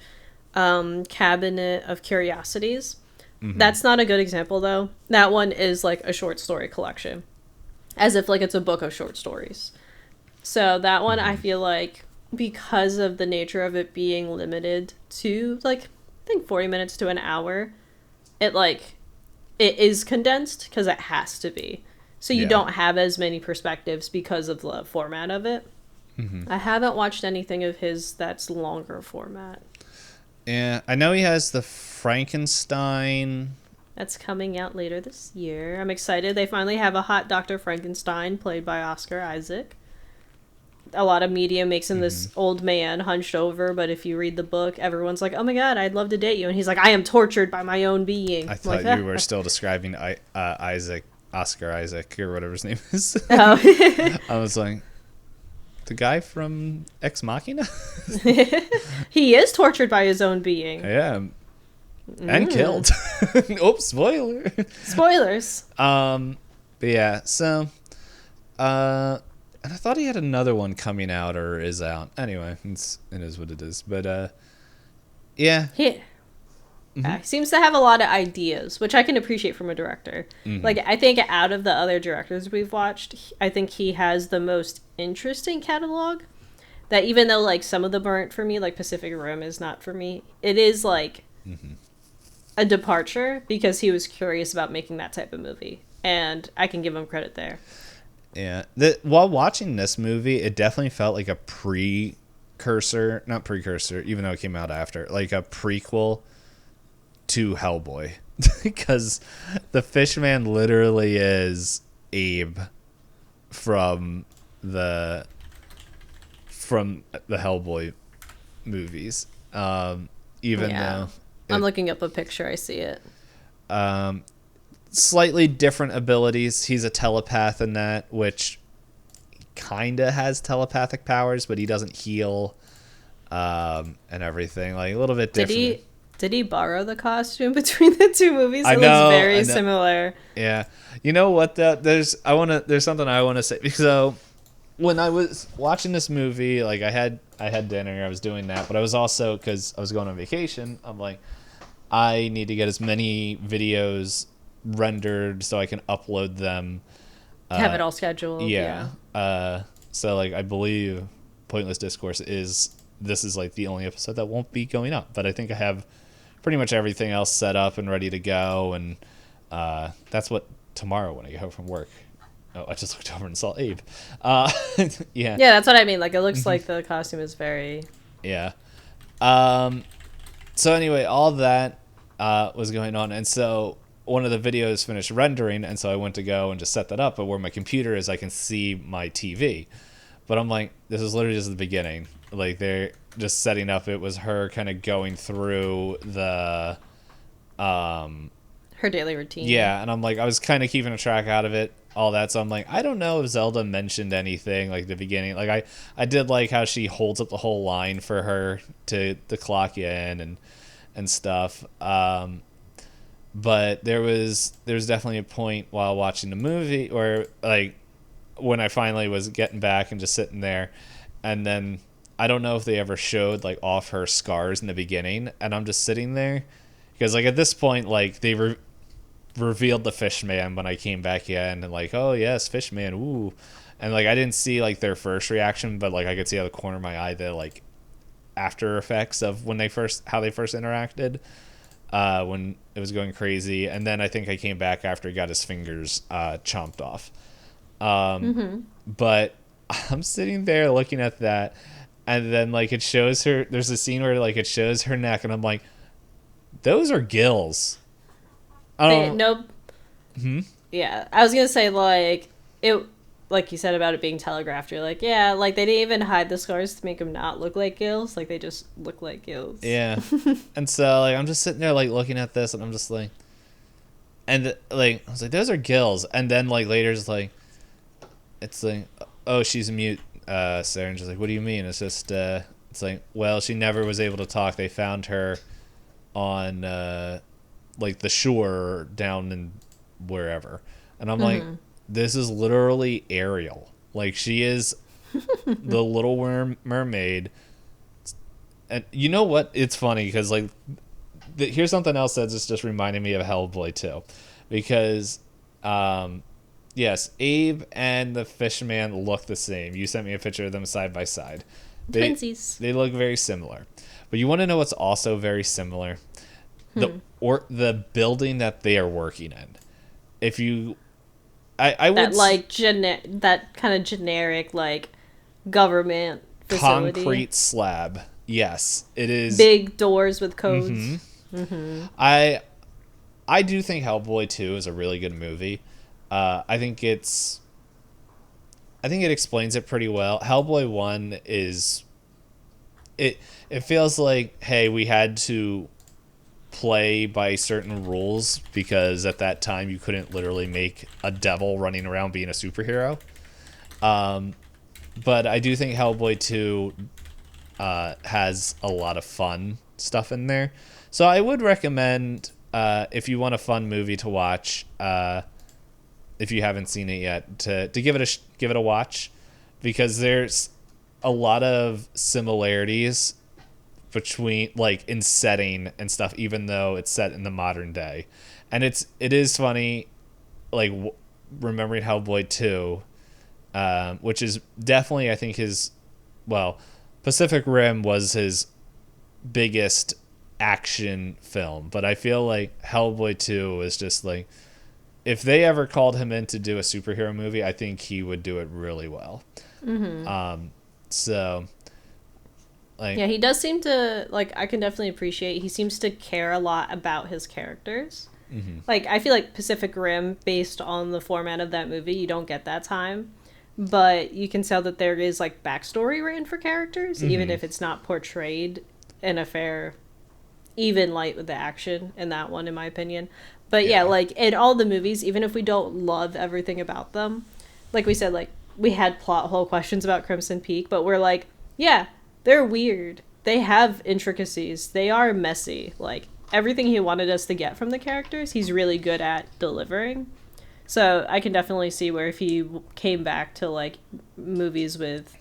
Cabinet of Curiosities. Mm-hmm. That's not a good example, though. That one is, like, a short story collection. As if, like, it's a book of short stories. So that one, I feel like, because of the nature of it being limited to, like, I think 40 minutes to an hour, it is condensed because it has to be. So you don't have as many perspectives because of the format of it. Mm-hmm. I haven't watched anything of his that's longer format. Yeah, I know he has the Frankenstein. That's coming out later this year. I'm excited. They finally have a hot Dr. Frankenstein played by Oscar Isaac. A lot of media makes him this old man hunched over, but if you read the book, everyone's like, oh my god, I'd love to date you. And he's like, I am tortured by my own being. I thought you were still describing Oscar Isaac, or whatever his name is. Oh. I was like, the guy from Ex Machina? He is tortured by his own being. Yeah. And killed. Oops, spoiler. Spoilers. But yeah, so and I thought he had another one coming out or is out. Anyway, it is what it is. But yeah. He seems to have a lot of ideas, which I can appreciate from a director. Mm-hmm. Like, I think out of the other directors we've watched, I think he has the most interesting catalog. That even though, like, some of them aren't for me, like Pacific Rim is not for me, it is, like, a departure because he was curious about making that type of movie. And I can give him credit there. Yeah. While watching this movie, it definitely felt like a not precursor, even though it came out after, like a prequel to Hellboy. Because the Fishman literally is Abe from the Hellboy movies. Even though I'm looking up a picture, I see it. Slightly different abilities. He's a telepath in that, which kind of has telepathic powers, but he doesn't heal and everything. Like, a little bit different. Did he borrow the costume between the two movies? It looks very similar. Yeah. You know what, though? There's something I want to say. So when I was watching this movie, like, I had dinner, I was doing that, but I was also, because I was going on vacation, I'm like, I need to get as many videos rendered so I can upload them. Have it all scheduled. Yeah. So, like, I believe Pointless Discourse is like the only episode that won't be going up, but I think I have pretty much everything else set up and ready to go, and That's what tomorrow when I get home from work. Oh, I just looked over and saw Abe. Yeah. Yeah, that's what I mean. Like, it looks like the costume is very... Yeah. Um, so anyway, all that was going on, and so one of the videos finished rendering, and so I went to go and just set that up. But where my computer is, I can see my TV. But I'm like, this is literally just the beginning. Like, they're just setting up. It was her kind of going through the her daily routine. yeah, and I'm like, I was kind of keeping a track out of it, all that. So I'm like, I don't know if Zelda mentioned anything like the beginning. Like I did like how she holds up the whole line for her to clock you in and stuff. But there was definitely a point while watching the movie where like when I finally was getting back and just sitting there, and then I don't know if they ever showed like off her scars in the beginning, and I'm just sitting there because like at this point like they revealed the Fishman when I came back in, and like, oh yes, Fishman, ooh, and like I didn't see like their first reaction, but like I could see out of the corner of my eye the like after effects of when how they first interacted, when it was going crazy, and then I think I came back after he got his fingers chomped off. But I'm sitting there looking at that, and then like it shows her. There's a scene where like it shows her neck, and I'm like, those are gills. I don't. Nope. Yeah, I was gonna say like it, like you said about it being telegraphed. You're like, yeah, like they didn't even hide the scars to make them not look like gills. Like they just look like gills. Yeah, and so like I'm just sitting there like looking at this, and I'm just like, and like I was like, those are gills, and then like later it's like, oh, she's mute, Sarah, and she's like, what do you mean? It's just it's like, well, she never was able to talk. They found her on like the shore down in wherever, and I'm like, this is literally Ariel. Like she is the Little Mermaid. And you know what? It's funny because like here's something else that's just reminding me of Hellboy too, because yes, Abe and the Fishman look the same. You sent me a picture of them side by side. Twinsies. They look very similar. But you want to know what's also very similar? The building that they are working in. If you, I would that like that kind of generic like government facility. Concrete slab. Yes, it is. Big doors with codes. I do think Hellboy 2 is a really good movie. I think it explains it pretty well. Hellboy 1 is it feels like, hey, we had to play by certain rules because at that time you couldn't literally make a devil running around being a superhero. But I do think Hellboy 2 has a lot of fun stuff in there. So I would recommend, if you want a fun movie to watch, if you haven't seen it yet, to give it a watch, because there's a lot of similarities between like in setting and stuff, even though it's set in the modern day, and it is funny, like remembering Hellboy 2, which is definitely I think Pacific Rim was his biggest action film, but I feel like Hellboy 2 is just like, if they ever called him in to do a superhero movie, I think he would do it really well. So like, yeah, he does seem to, like, I can definitely appreciate, he seems to care a lot about his characters. Like, I feel like Pacific Rim, based on the format of that movie, you don't get that time. But you can tell that there is, like, backstory written for characters, even if it's not portrayed in a fair, even light with the action in that one, in my opinion. But yeah, like, in all the movies, even if we don't love everything about them, like we said, like, we had plot hole questions about Crimson Peak, but we're like, yeah, they're weird. They have intricacies. They are messy. Like, everything he wanted us to get from the characters, he's really good at delivering. So I can definitely see where if he came back to, like, movies with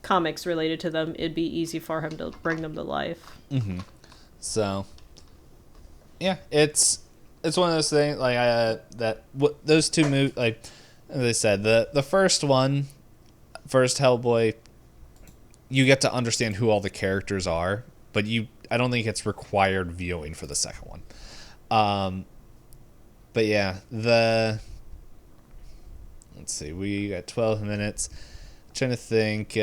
comics related to them, it'd be easy for him to bring them to life. So, yeah, it's one of those things, like, those two movies, like, as I said, the first Hellboy, you get to understand who all the characters are, but I don't think it's required viewing for the second one. But yeah, let's see, we got 12 minutes. I'm trying to think.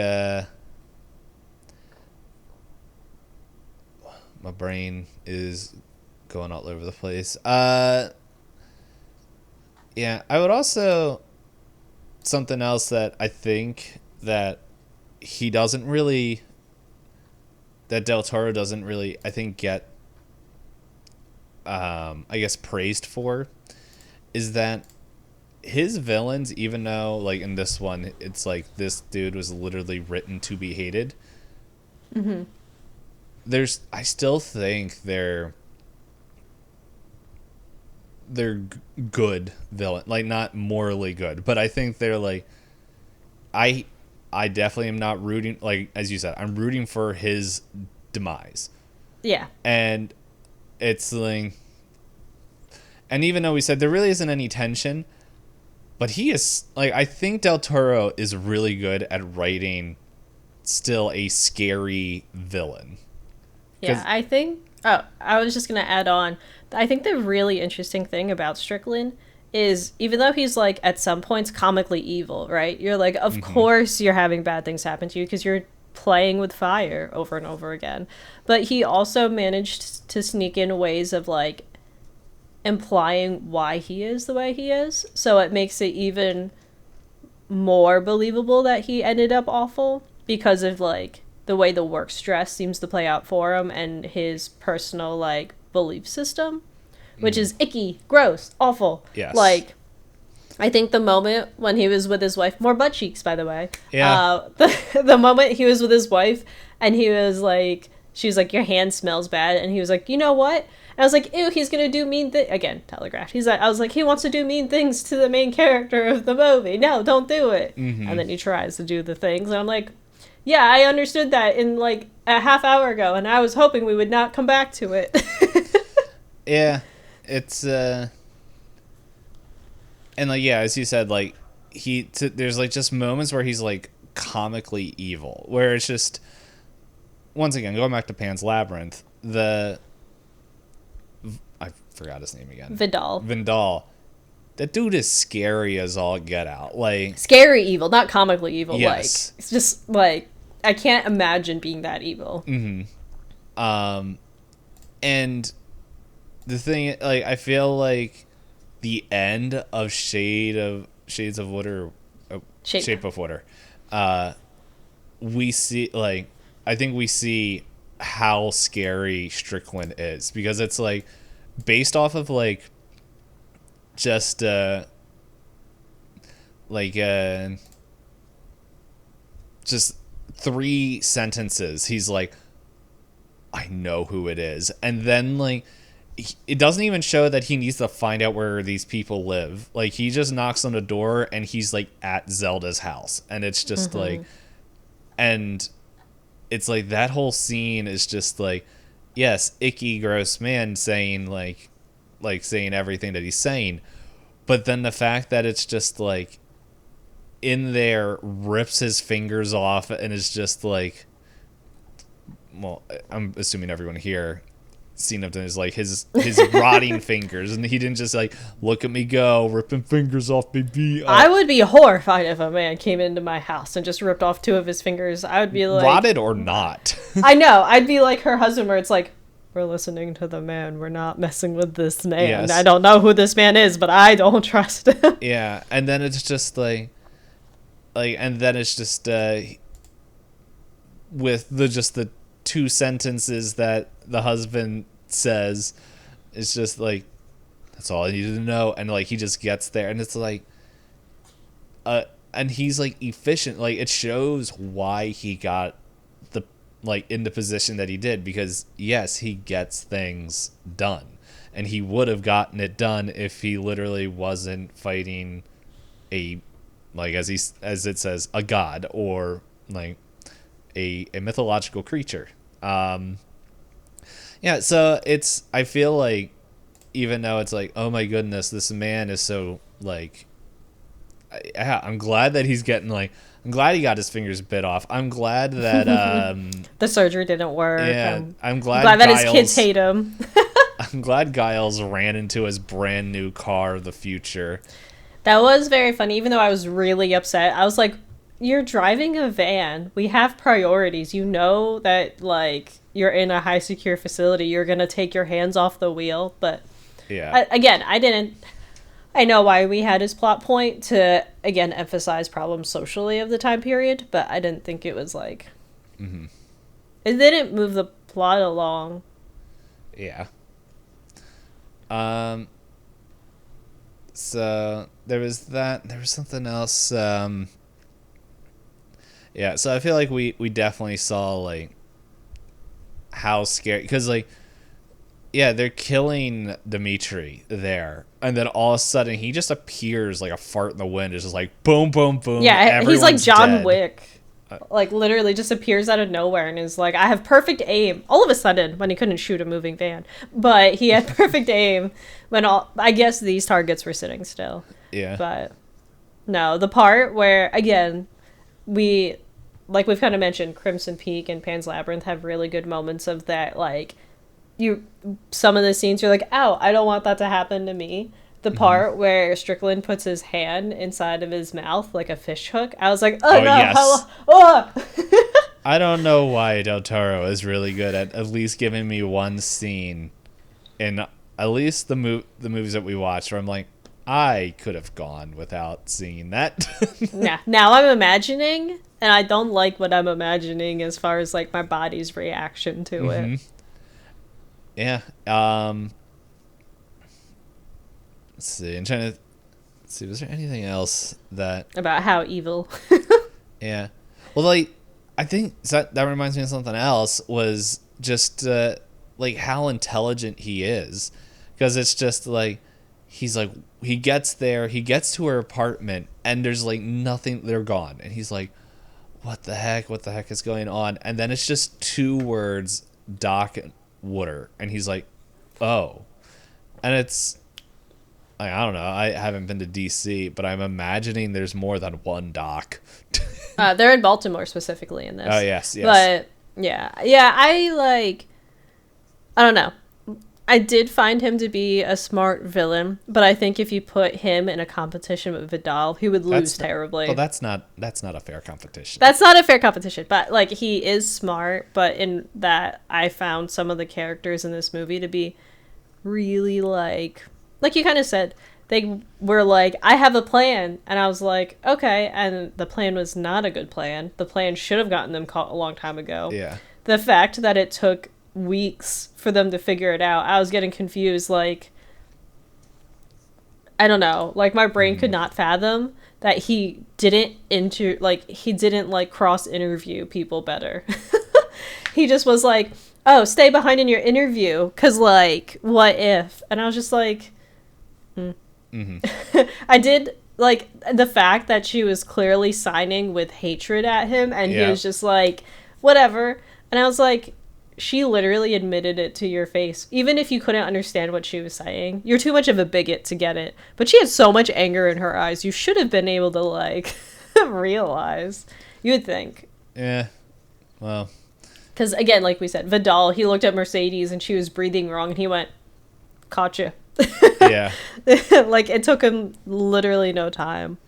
My brain is going all over the place. Yeah, I would also, something else that I think that he doesn't really, that Del Toro doesn't really, I think, get, I guess, praised for, is that his villains, even though, like, in this one, it's like this dude was literally written to be hated. Mm-hmm. I still think they're good villain, like, not morally good, but I think they're like, I definitely am not rooting, like, as you said, I'm rooting for his demise. Yeah. And it's like, and even though we said there really isn't any tension, but he is, like, I think Del Toro is really good at writing still a scary villain. Yeah, I think. Oh, I was just gonna add on. I think the really interesting thing about Strickland is even though he's like at some points comically evil, right? You're like, of course you're having bad things happen to you because you're playing with fire over and over again. But he also managed to sneak in ways of like implying why he is the way he is. So it makes it even more believable that he ended up awful because of like the way the work stress seems to play out for him and his personal like belief system, which is icky, gross, awful. Yes. Like, I think the moment when he was with his wife, more butt cheeks, by the way. Yeah. The moment he was with his wife and he was like, she was like, your hand smells bad. And he was like, you know what? And I was like, ew, he's going to do mean things. Again, telegraphed. I was like, he wants to do mean things to the main character of the movie. No, don't do it. Mm-hmm. And then he tries to do the things. And I'm like, yeah, I understood that in like a half hour ago. And I was hoping we would not come back to it. Yeah. It's, and like, yeah, as you said, like, there's like just moments where he's like comically evil, where it's just, once again, going back to Pan's Labyrinth, I forgot his name again. Vidal. That dude is scary as all get out. Like, scary evil, not comically evil. Yes. Like, it's just like, I can't imagine being that evil. Mm-hmm. And the thing, like, I feel like the end of Shape of Water, we see, like, I think we see how scary Strickland is, because it's like based off of like just just 3 sentences. He's like, I know who it is, and then like it doesn't even show that he needs to find out where these people live. Like, he just knocks on the door and he's like at Zelda's house, and it's just like, and it's like that whole scene is just like, yes, icky, gross man saying like saying everything that he's saying, but then the fact that it's just like in there, rips his fingers off, and is just like, well, I'm assuming everyone here seen him as like his rotting fingers, and he didn't just like, look at me go, ripping fingers off, baby. I would be horrified if a man came into my house and just ripped off 2 of his fingers. I would be like, rotted or not. I know, I'd be like her husband, where it's like, we're listening to the man, we're not messing with this man. Yes. I don't know who this man is, but I don't trust him. Yeah, and then it's just like and then it's just with the 2 sentences that the husband says, it's just like, that's all I needed to know. And like, he just gets there, and it's like, and he's like efficient. Like, it shows why he got in the position that he did, because yes, he gets things done, and he would have gotten it done if he literally wasn't fighting a, like, as it says, a god, or like a mythological creature. Yeah, so I feel like, even though it's like, oh my goodness, this man is so like, I'm glad that he's getting like, I'm glad he got his fingers bit off. I'm glad that the surgery didn't work. Yeah, I'm glad that his kids hate him. I'm glad Giles ran into his brand new car of the future. That was very funny, even though I was really upset. I was like, you're driving a van. We have priorities. You know that, like, you're in a high secure facility. You're going to take your hands off the wheel. But, Yeah. again, I didn't. I know why we had his plot point to, again, emphasize problems socially of the time period, but I didn't think it was, like. Mm-hmm. It didn't move the plot along. Yeah. So there was that. There was something else. Yeah. So I feel like we definitely saw like how scary, because like, yeah, they're killing Dimitri there, and then all of a sudden he just appears like a fart in the wind. It's just like boom, boom, boom. Yeah, he's like John dead. Wick. Like, literally just appears out of nowhere and is like, I have perfect aim. All of a sudden, when he couldn't shoot a moving van. But he had perfect aim when I guess these targets were sitting still. Yeah. But, no, the part where, again, we've kind of mentioned, Crimson Peak and Pan's Labyrinth have really good moments of that, like, some of the scenes you're like, ow, I don't want that to happen to me. The part where Strickland puts his hand inside of his mouth like a fish hook, I was like, oh no, yes. oh! I don't know why Del Toro is really good at least giving me one scene in at least the movies that we watched where I'm like, I could have gone without seeing that. Yeah, now I'm imagining, and I don't like what I'm imagining as far as like my body's reaction to it. Yeah. Let's see. I'm trying to see. Was there anything else that About how evil. Yeah. Well, like, I think that reminds me of something else, was just like how intelligent he is, because it's just like he's like, he gets there, he gets to her apartment, and there's like nothing. They're gone, and he's like, what the heck is going on? And then it's just 2 words, Doc and Water, and he's like, oh. And it's, I don't know, I haven't been to DC, but I'm imagining there's more than one Doc. They're in Baltimore specifically in this. Oh, yes. But yeah, I don't know. I did find him to be a smart villain, but I think if you put him in a competition with Vidal, he would lose terribly. Well, that's not a fair competition. That's not a fair competition, but like, he is smart, but in that I found some of the characters in this movie to be really like you kind of said, they were like, I have a plan, and I was like, okay, and the plan was not a good plan. The plan should have gotten them caught a long time ago. Yeah. The fact that it took weeks for them to figure it out, I was getting confused. Like, I don't know, like, my brain could not fathom that he didn't cross interview people better. He just was like, oh, stay behind in your interview, because, like, what if? And I was just like, I did like the fact that she was clearly signing with hatred at him, and he was just like, whatever. And I was like, she literally admitted it to your face. Even if you couldn't understand what she was saying, you're too much of a bigot to get it. But she had so much anger in her eyes. You should have been able to, like, realize. You would think. Yeah. Well. Because, again, like we said, Vidal, he looked at Mercedes and she was breathing wrong, and he went, caught you. Yeah. Like, it took him literally no time.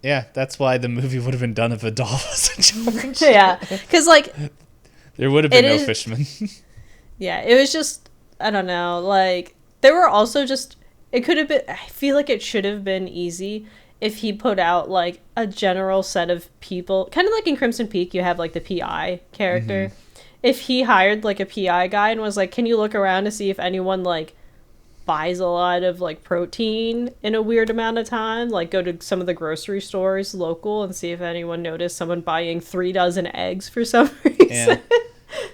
Yeah, that's why the movie would have been done if Vidal was in charge. Yeah, because, like, there would have been no Fishman. Yeah, it was just, I don't know, like, there were also just, it could have been, I feel like it should have been easy if he put out, like, a general set of people, kind of like in Crimson Peak, you have, like, the PI character. If he hired, like, a PI guy and was like, can you look around to see if anyone, like, buys a lot of, like, protein in a weird amount of time, like, go to some of the grocery stores local and see if anyone noticed someone buying 3 dozen eggs for some reason. Yeah.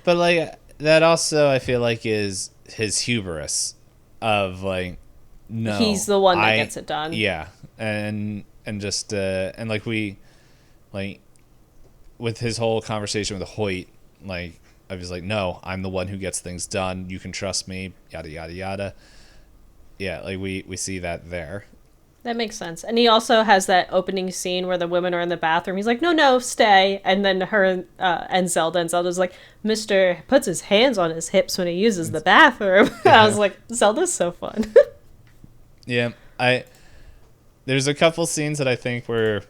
But, like, that also, I feel like, is his hubris of, like, no, he's the one that gets it done. Yeah. And just, and, like, with his whole conversation with Hoyt, like, I was like, no, I'm the one who gets things done. You can trust me, yada, yada, yada. Yeah, like, we see that there. That makes sense. And he also has that opening scene where the women are in the bathroom. He's like, no, no, stay. And then her and Zelda's like, Mr. puts his hands on his hips when he uses the bathroom. I was like, Zelda's so fun. Yeah, there's a couple scenes that I think were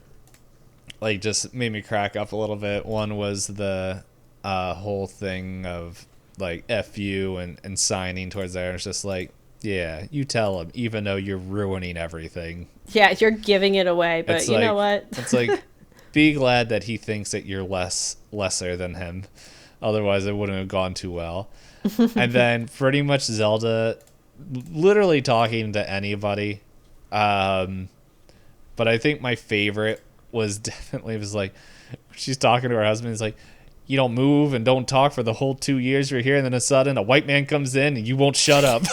like just made me crack up a little bit. One was the whole thing of like F you and signing towards there. It's just like, yeah, you tell him, even though you're ruining everything. Yeah, you're giving it away, but it's you like, know what? It's like, be glad that he thinks that you're lesser than him. Otherwise, it wouldn't have gone too well. And then pretty much Zelda literally talking to anybody. But I think my favorite was definitely was like, she's talking to her husband. It's like, you don't move and don't talk for the whole 2 years you're here, and then all of a sudden a white man comes in and you won't shut up.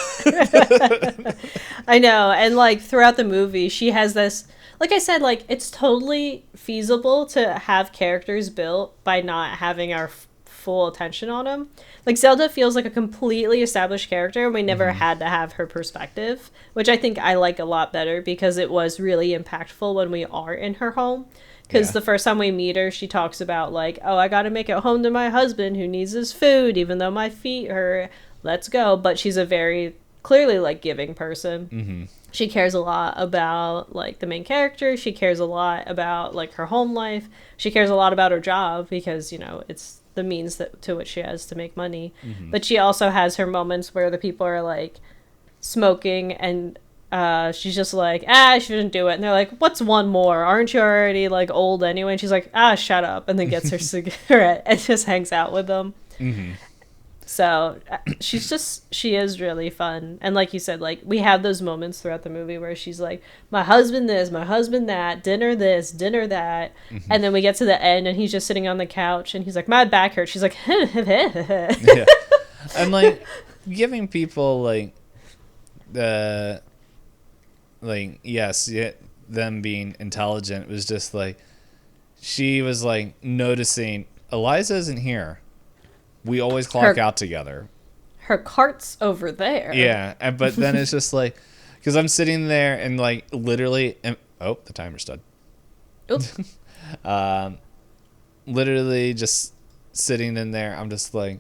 I know. And like throughout the movie, she has this, like I said, like it's totally feasible to have characters built by not having our full attention on them. Like Zelda feels like a completely established character, and we never had to have her perspective, which I think I like a lot better because it was really impactful when we are in her home. Because the first time we meet her, she talks about, like, oh, I got to make it home to my husband who needs his food, even though my feet hurt. Let's go. But she's a very clearly, like, giving person. Mm-hmm. She cares a lot about, like, the main character. She cares a lot about, like, her home life. She cares a lot about her job because, you know, it's the means to which she has to make money. Mm-hmm. But she also has her moments where the people are, like, smoking and she's just like, I shouldn't do it. And they're like, what's one more? Aren't you already like old anyway? And she's like, shut up. And then gets her cigarette and just hangs out with them. Mm-hmm. So she is really fun. And like you said, like we have those moments throughout the movie where she's like, my husband this, my husband that, dinner this, dinner that. Mm-hmm. And then we get to the end and he's just sitting on the couch and he's like, my back hurts. She's like, yeah. And like giving people like yes, them being intelligent was just like, she was like noticing Eliza isn't here. We always clock out together. Her cart's over there. Yeah, but then it's just like, because I'm sitting there and like literally, the timer's done. Literally just sitting in there. I'm just like,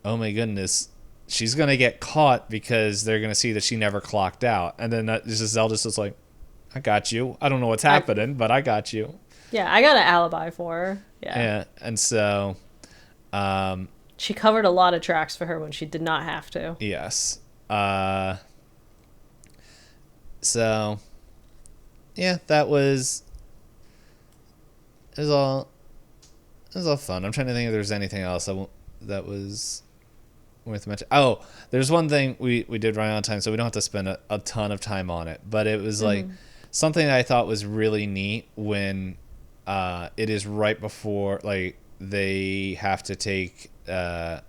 oh my goodness. She's going to get caught because they're going to see that she never clocked out. And then Zelda's just like, I got you. I don't know what's happening, but I got you. Yeah, I got an alibi for her. Yeah. And so... she covered a lot of tracks for her when she did not have to. Yes. So... yeah, that was... It was all fun. I'm trying to think if there's anything else that was... worth mentioning. Oh, there's one thing we did run out of time, so we don't have to spend a ton of time on it. But it was like something that I thought was really neat when it is right before like they have to take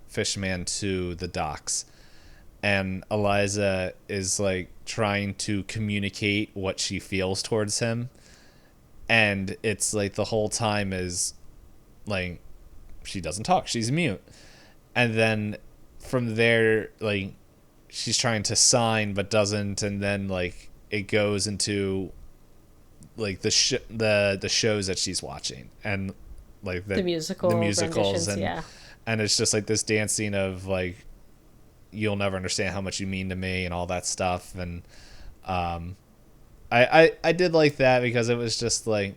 Fishman to the docks, and Eliza is like trying to communicate what she feels towards him, and it's like the whole time is like she doesn't talk, she's mute, and then from there, like, she's trying to sign but doesn't, and then like it goes into like the shows that she's watching, and like the musicals, and it's just like this dancing of like, you'll never understand how much you mean to me and all that stuff, and I did like that because it was just like,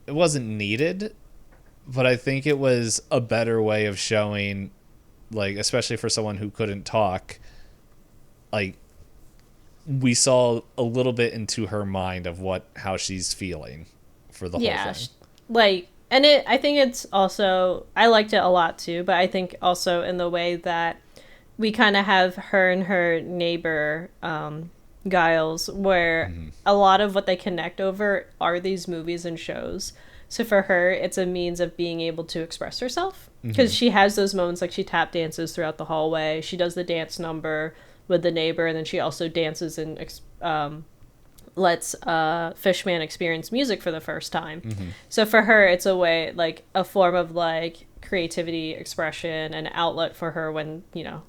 it wasn't needed, but I think it was a better way of showing, like, especially for someone who couldn't talk, like, we saw a little bit into her mind of how she's feeling for the whole thing. Like, and I think it's also, I liked it a lot too, but I think also in the way that we kind of have her and her neighbor, Giles, where a lot of what they connect over are these movies and shows. So for her, it's a means of being able to express herself, because she has those moments, like she tap dances throughout the hallway. She does the dance number with the neighbor, and then she also dances and lets Fishman experience music for the first time. So for her, it's a way, like a form of like creativity, expression, and outlet for her when,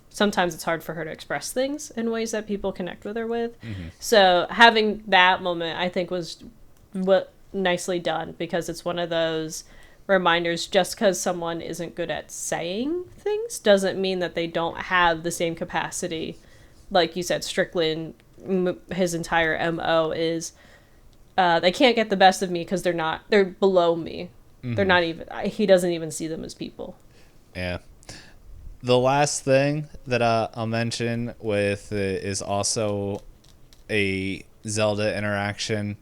sometimes it's hard for her to express things in ways that people connect with her with. So having that moment, I think, was nicely done, because it's one of those reminders. Just because someone isn't good at saying things doesn't mean that they don't have the same capacity. Like you said, Strickland, his entire MO is they can't get the best of me because they're below me. They're not even, he doesn't even see them as people. Yeah. The last thing that I'll mention with is also a Zelda interaction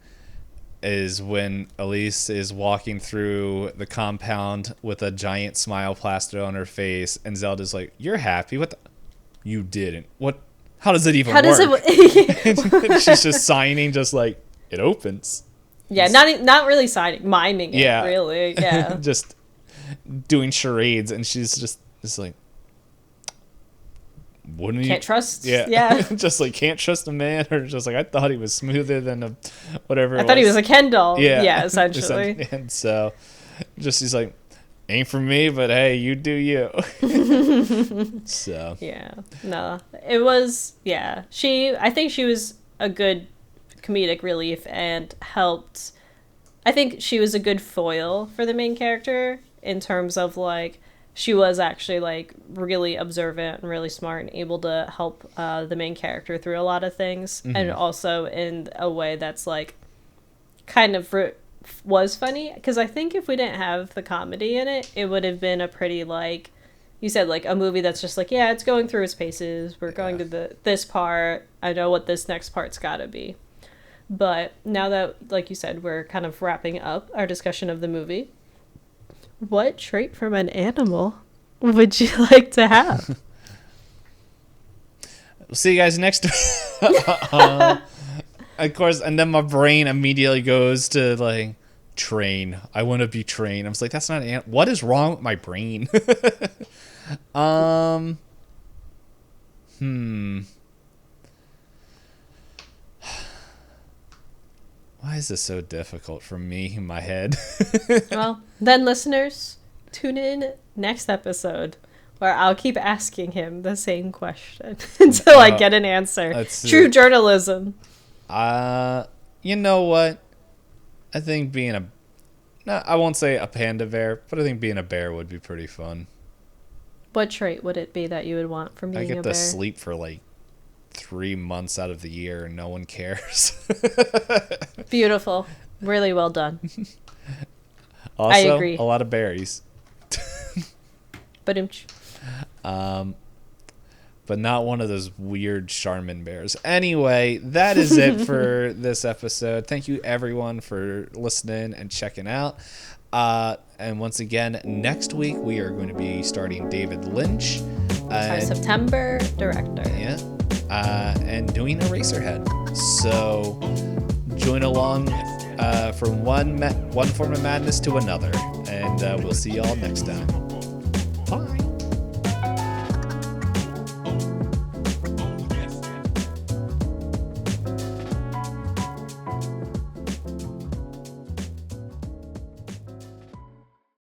is when Elise is walking through the compound with a giant smile plastered on her face, and Zelda's like, "You're happy? What the? You didn't. What? How does it even work?" She's just signing, just like, it opens. Yeah, not really signing, miming it, really. Yeah. Just doing charades, and she's just like, wouldn't you? Can't trust. Yeah. Just like, can't trust a man, or just like, I thought he was smoother than whatever. I thought he was a Ken doll. Yeah, essentially. And so, just he's like, ain't for me, but hey, you do you. So. Yeah. No, it was. Yeah, I think she was a good comedic relief and helped. I think she was a good foil for the main character in terms of like, she was actually like really observant and really smart and able to help the main character through a lot of things, and also in a way that's like kind of was funny, because I think if we didn't have the comedy in it, it would have been a pretty, like you said, like a movie that's just like, yeah, it's going through its paces, we're going to this part, I know what this next part's gotta be. But now that, like you said, we're kind of wrapping up our discussion of the movie, what trait from an animal would you like to have? We'll see you guys next of course, and then my brain immediately goes to like, train. I want to be trained. I was like, that's not an what is wrong with my brain? Why is this so difficult for me in my head? Well, then listeners, tune in next episode where I'll keep asking him the same question until I get an answer. True journalism. You know what? I think I won't say a panda bear, but I think being a bear would be pretty fun. What trait would it be that you would want from being a bear? I get to sleep for like 3 months out of the year and no one cares. Beautiful. Really well done. Also, I agree. A lot of berries. But not one of those weird Charmin bears. Anyway, that is it for this episode. Thank you, everyone, for listening and checking out. And once again, next week we are going to be starting David Lynch. Our September director. Yeah. And doing Eraserhead. So join along from one form of madness to another. And we'll see y'all next time.